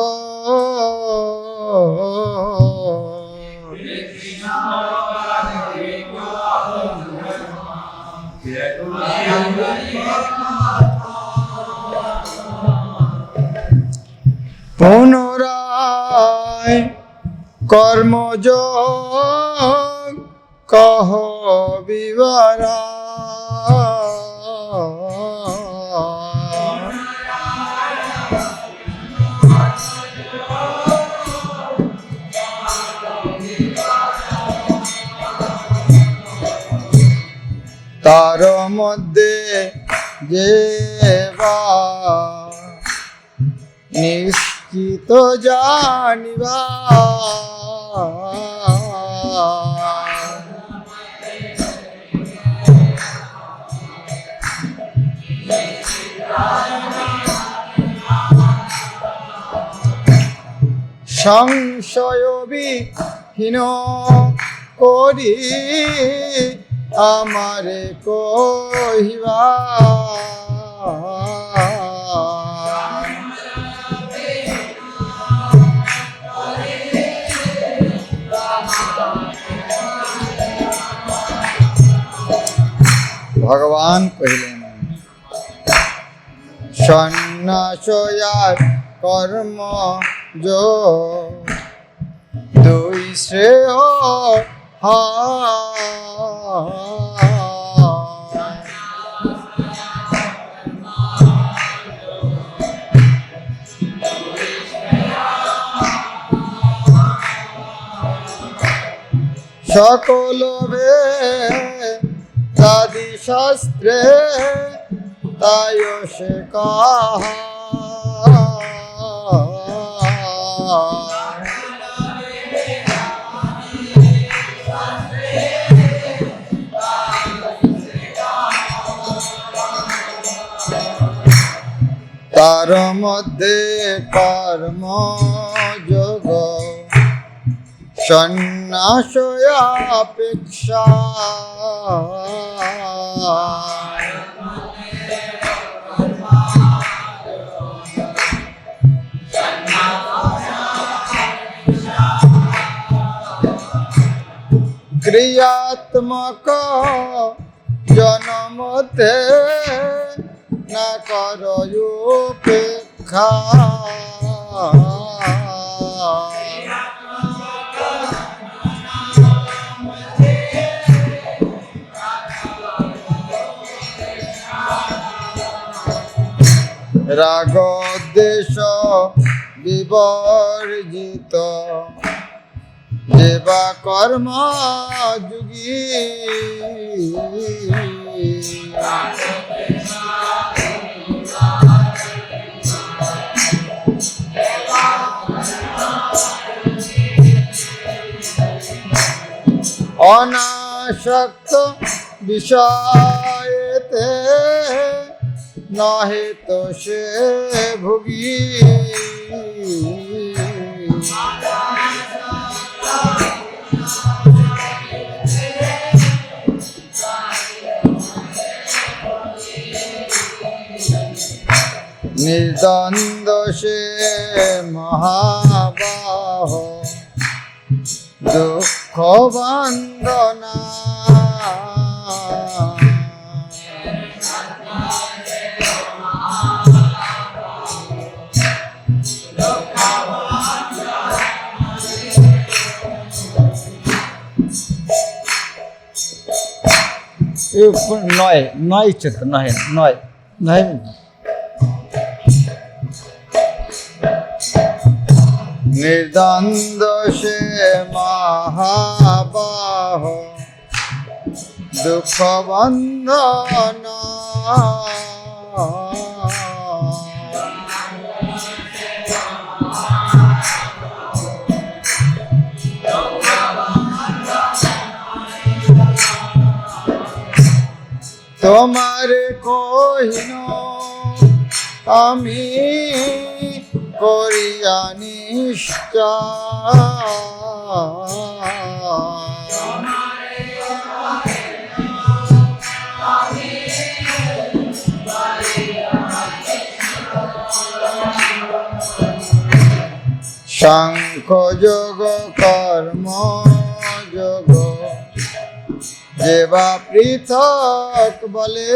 पुनराय कर्मयोग कह विवरा तार मध्य जे निश्चित जानिबा संशय विहीन करी आमारे कहिबा भगवान कहिलेन सन्नासयार कर्म जो दुई श्रेय सकल दादी शास्त्रे ताय से कहा तार मध्य कर्म जोग सन्नासयापेक्षा क्रियात्मक जन्मते न करयोपेक्षा রাগ দ্বেষ বিবর্জিত যেবা কর্ম যোগী অনাসক্ত বিষয়েতে নহে তো সে ভোগী নির্দ্বন্দ্ব সে মহাবাহ দুঃখ বন্দনা নয় নয় চিত্র নয় নয় নয় নির্দ্বন্দ্ব সে মহাবাহ দুঃখ বন্ধন তোমারে কহিন আমি করিয়া সাংখ্য যোগ কর্ম যোগ যেবা পৃথক বলে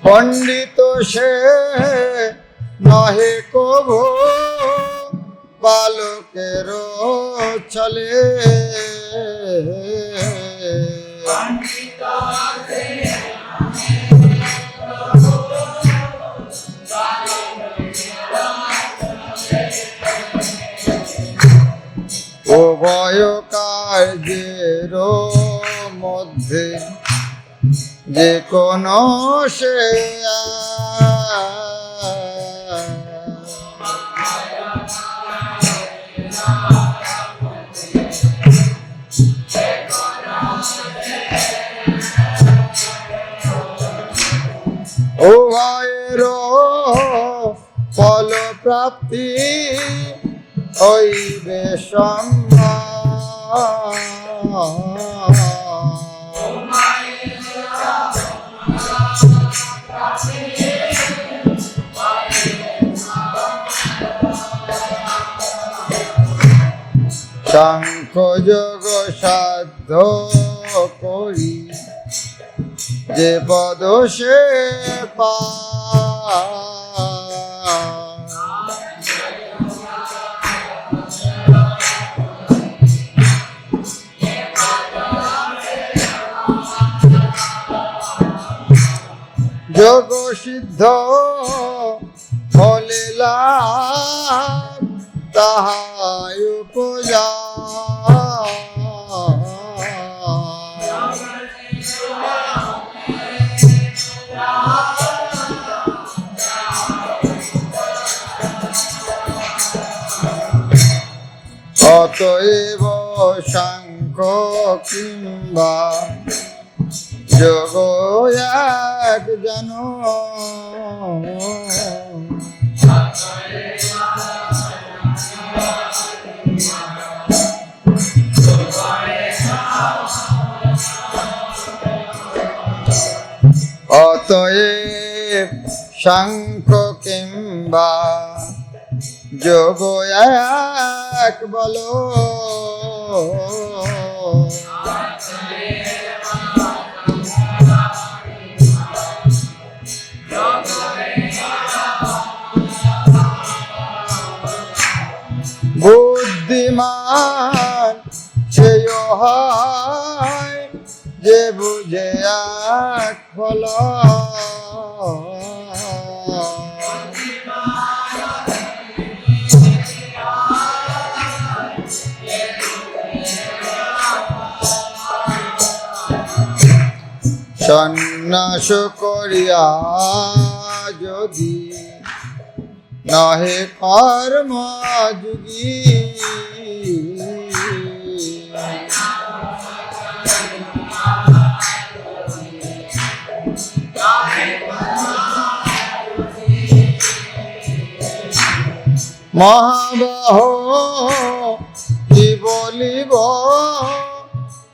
পণ্ডিত সে নহে কভু বালকের চলে উভয় কার্যের মধ্যে যে কোন সে উভয়ের ফল প্রাপ্তি হইবে সাংখ্য যোগ সাধ্য করি যে পদ সে যোগ সিদ্ধ হলে লাভ তাহাই উপজা অতএব সাংখ্য কিংবা যোগ এক জন অতএব সাংখ্য কিংবা যোগ এক বলো বুদ্ধিমান সেই হয় যে বুঝে এক ফল সন্ন্যাস করিয়া যদি নহে কর্মযোগী মহাবাহ কি বলিব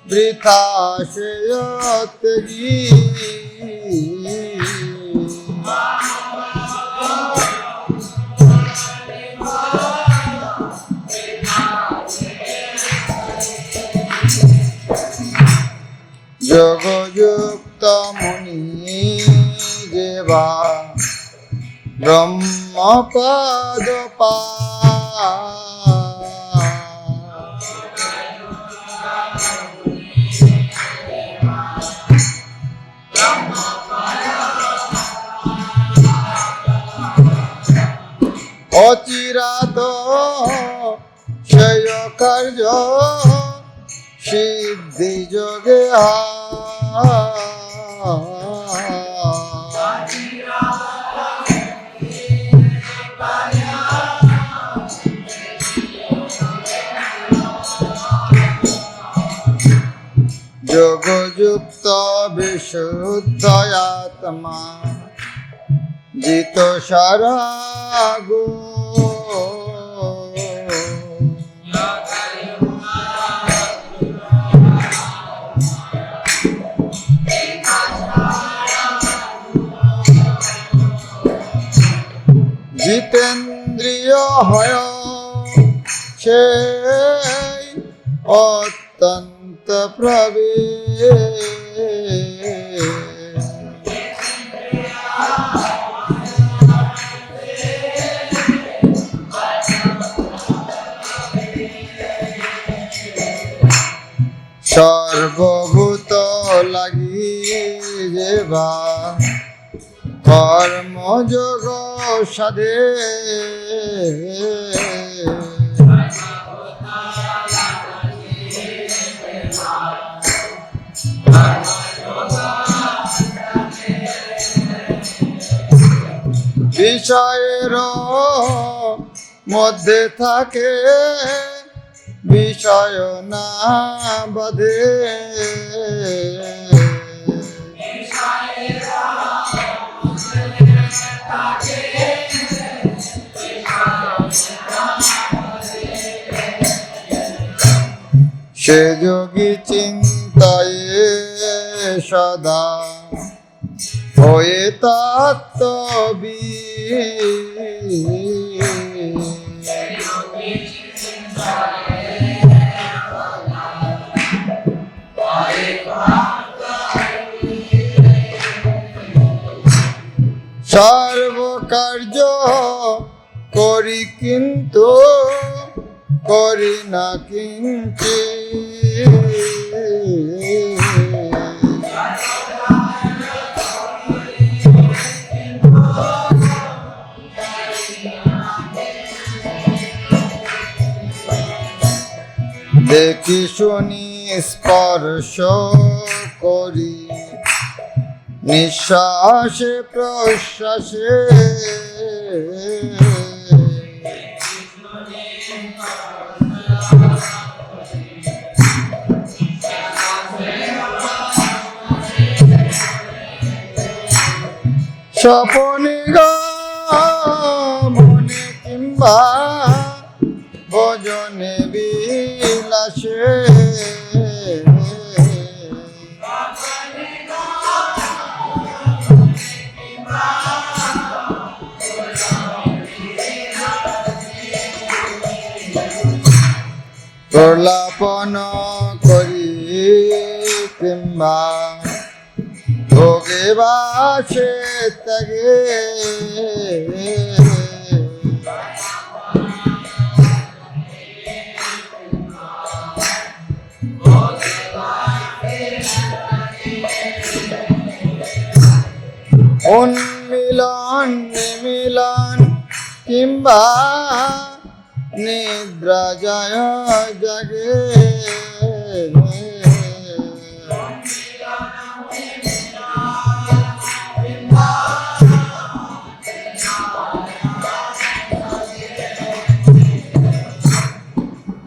বৃথা শ্রেয়ত্যাগী যোগযুক্ত মুনি যেবা ব্রহ্মপদ অচিরাত সেই কার্য সিদ্ধি যোগে যোগযুক্ত বিশুদ্ধ আত্মা জিত সারাগো জিতেন্দ্রিয় হয় সেই অত্যন্ত প্রবীণ সর্বভূত লাগি যেবা কর্মযোগ সাধে বিষয়ের মধ্যে থাকে বিষয় না বাধে সে যোগী চিন্তায় সদা হয়ে তত্ত্ববি সর্বকার্য করি কিন্তু করি না কিঞ্চিৎ দেখি শুনি স্পর্শ করি নিঃশ্বাসে প্রশ্বাসে স্বপনে মনে কিংবা ভজনে বিলাসে প্রলাপন করি কিংবা ভোগে বাসে ত্যাগে উন্মিলন নিমিলন কিংবা নিদ্রা জয় জাগে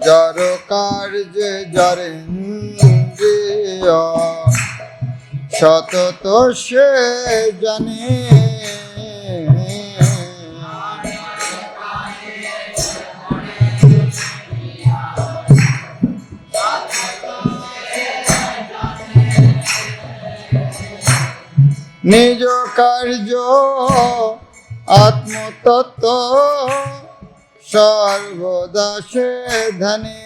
জড় কার্যে জরেন্দ্রিয় সতত সে জানে নিজ কার্য আত্মতত্ত্ব সর্বদা সে ধ্যানে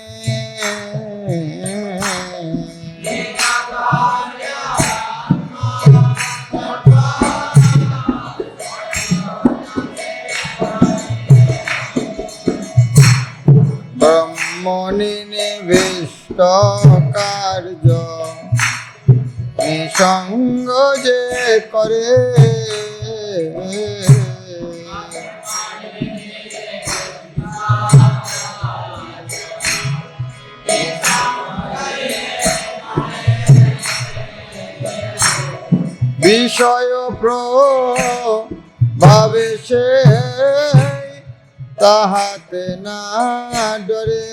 ব্রহ্মণি নিবিষ্ট কার্য নিঃসঙ্গ যে করে বিষয় প্রভাবে সে তাহাতে না ডরে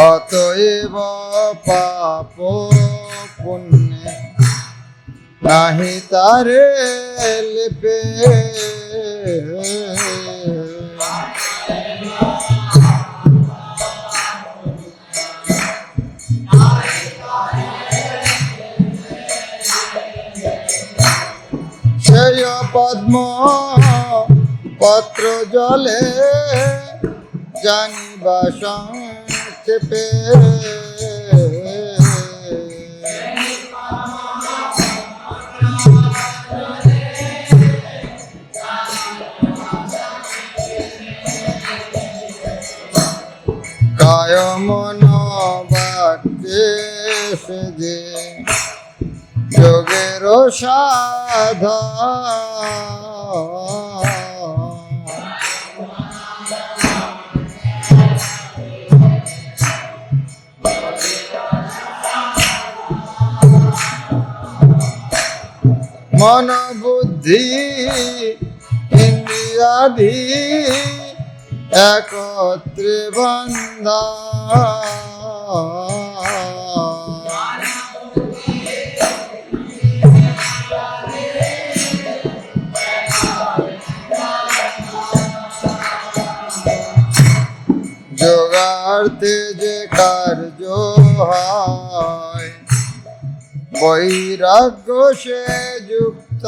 অতএব পাপ পুণ্যে নাহি তারে লেপে সেই পদ্ম পত্র জলে জানিবা সংক্ষেপে কায় মন বাক্যে সে যে যোগের সাধা মন বুদ্ধি ইন্দ্রিয়াদি একত্রে বন্ধা যোগার্থে যে কার্য হয় বৈরাগ্য সে যুক্ত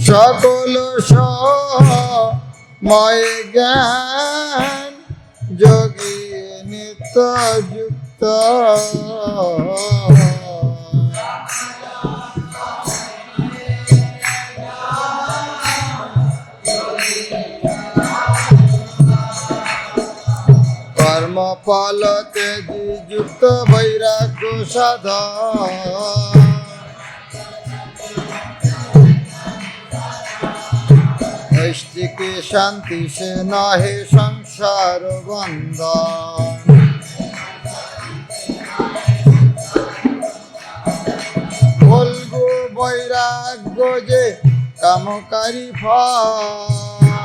সকল সময় জ্ঞান যোগী নিত্য যুক্ত কর্ম ফলতে যুক্ত বৈরাগ্য সাধন নৈষ্ঠিকে শান্তি সে নহে সংসার বন্ধন বলগো বৈরাগ্য যে কামকারী ফল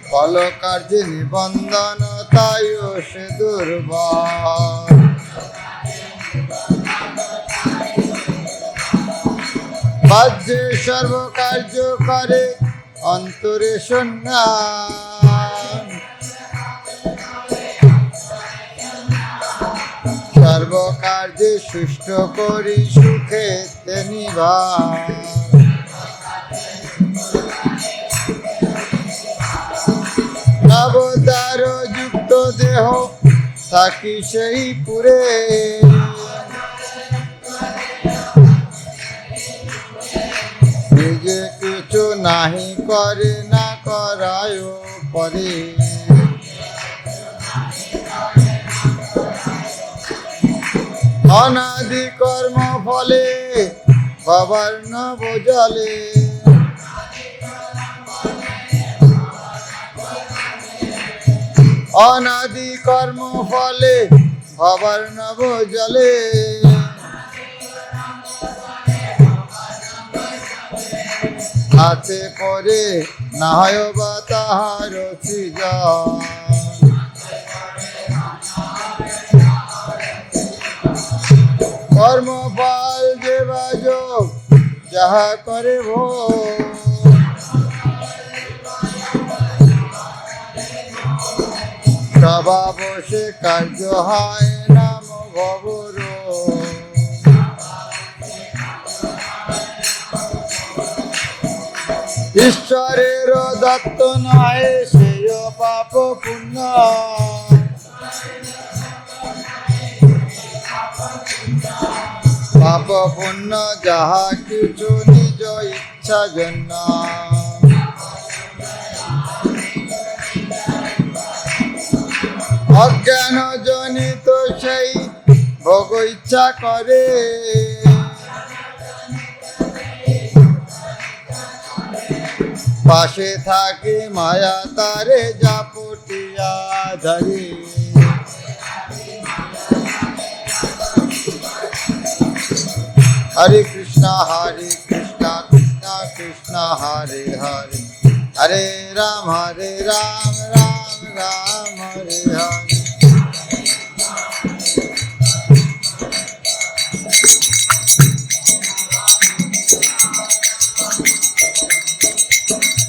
ফল কার্যে নিবন্ধন তাই সে দুর্বল বাহ্যে সর্বকার্য করে অন্তরে সন্ন্যাস সর্বকার্যে সুষ্ঠ করি সুখে নিবাস অবতার যুক্ত দেহ থাকি সেই পুরে নিজে কিছু নাহি করে না করায় পরে অনাদি কর্ম ফলে বাবার নব জলে অনাদি কর্ম ফলে বাবার নব জলে হাতে করে না হয় বা তাহার সৃজন কর্মফল যে বাজক যাহা করে ভোগ স্বভাবশে কার্য হয় নাম ভবর ঈশ্বরের দত্ত নয় সেই পাপ পুণ্য পাপ পুণ্য যাহা কিছু নিজ ইচ্ছা জন্য অজ্ঞান জনিত সেই ভোগ ইচ্ছা করে পাশে থাকে মায়া তারে জাপটিয়া ধরে হরে কৃষ্ণ কৃষ্ণ কৃষ্ণ হরে হরে হরে রাম রাম রাম হরে হরে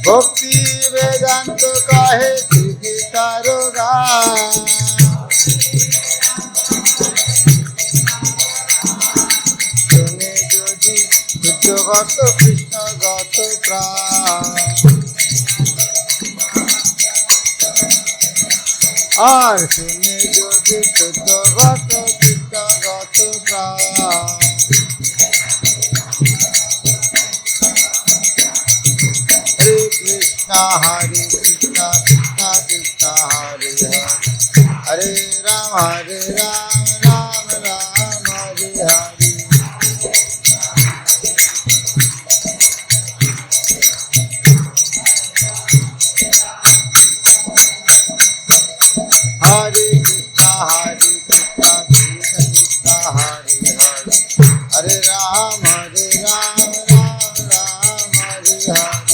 ভক্তি বেদান্ত কাহে শ্রী গীতার গান শুনে যদি শুদ্ধগত কৃষ্ণগত প্রাণ আর শুনে যদি শুদ্ধগত কৃষ্ণগত প্রাণ हरे Krishna Krishna Krishna Hare Hare Hare Ram Ram Ram Hare Hare Hare Krishna Krishna Krishna Hare Hare Hare Ram Ram Ram Hare Hare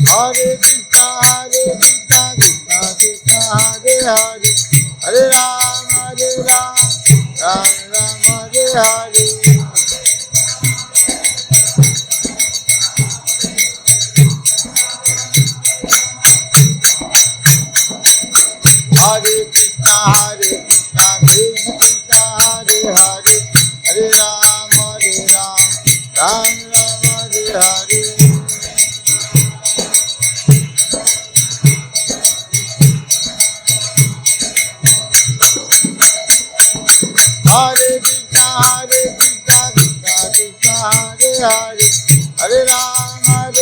Hare Krishna Krishna Krishna Hare Hare Hare Ram Ram Ram Hare Hare Hare Krishna Krishna Ram Ram Hare Hare Hare Krishna Krishna Krishna Hare Hare Hare Ram Ram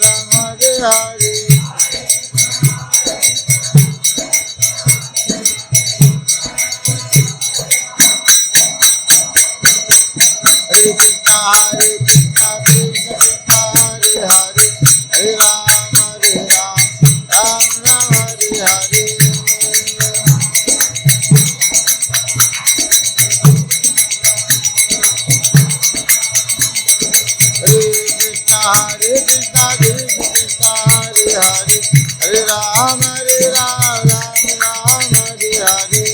Ram Hare Hare Hare Krishna Krishna Krishna Hare Hare Hare Ram Ram Ram Hare Hare Hare Krishna Krishna Hare Hare Hare Ram Ram Ram Hare Hare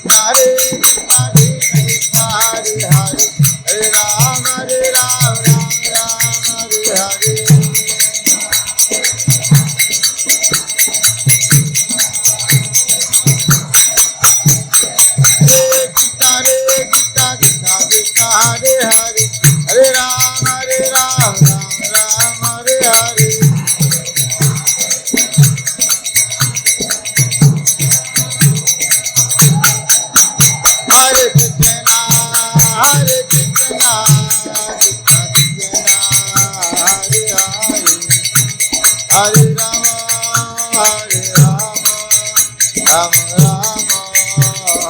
Hare Krishna Krishna Hare Hare Hare Ram Ram Hare Hare Hare Hare Hare Ram Ram Hare Hare Hare Krishna Krishna Krishna Hare Hare Hare Ram Ram Ram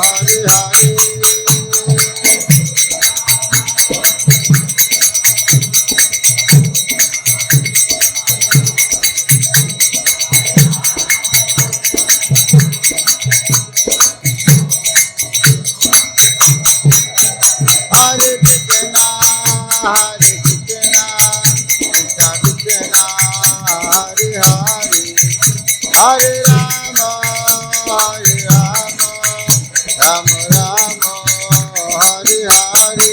Hare Hare Hare Krishna Krishna Krishna Hare Hare Hare Ram Ram Ram Hare Hare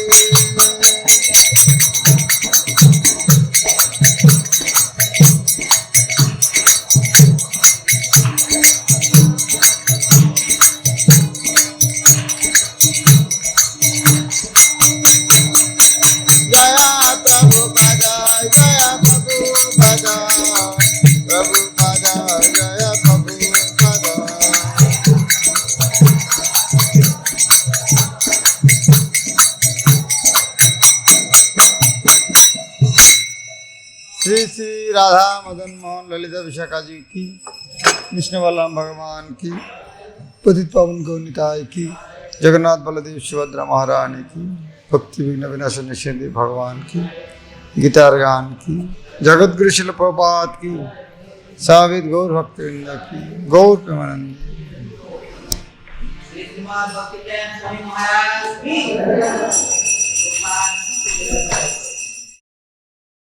Jaya Prabhupada Jaya Prabhupada Prabhupada Jaya Prabhupada Shri Shri Radha Madan Mohan Lalita Vishakha ji की कृष्ण बलराम भगवान की पतित पावन गौनिताय की जगन्नाथ बलदेव सुभद्रा महारानी की भक्ति विघ्न विनाशन निषेधी भगवान की गीतार गान की जगत गुरु शिल प्रभात की सावित गौर भक्तवृंद की गौर प्रेमानंद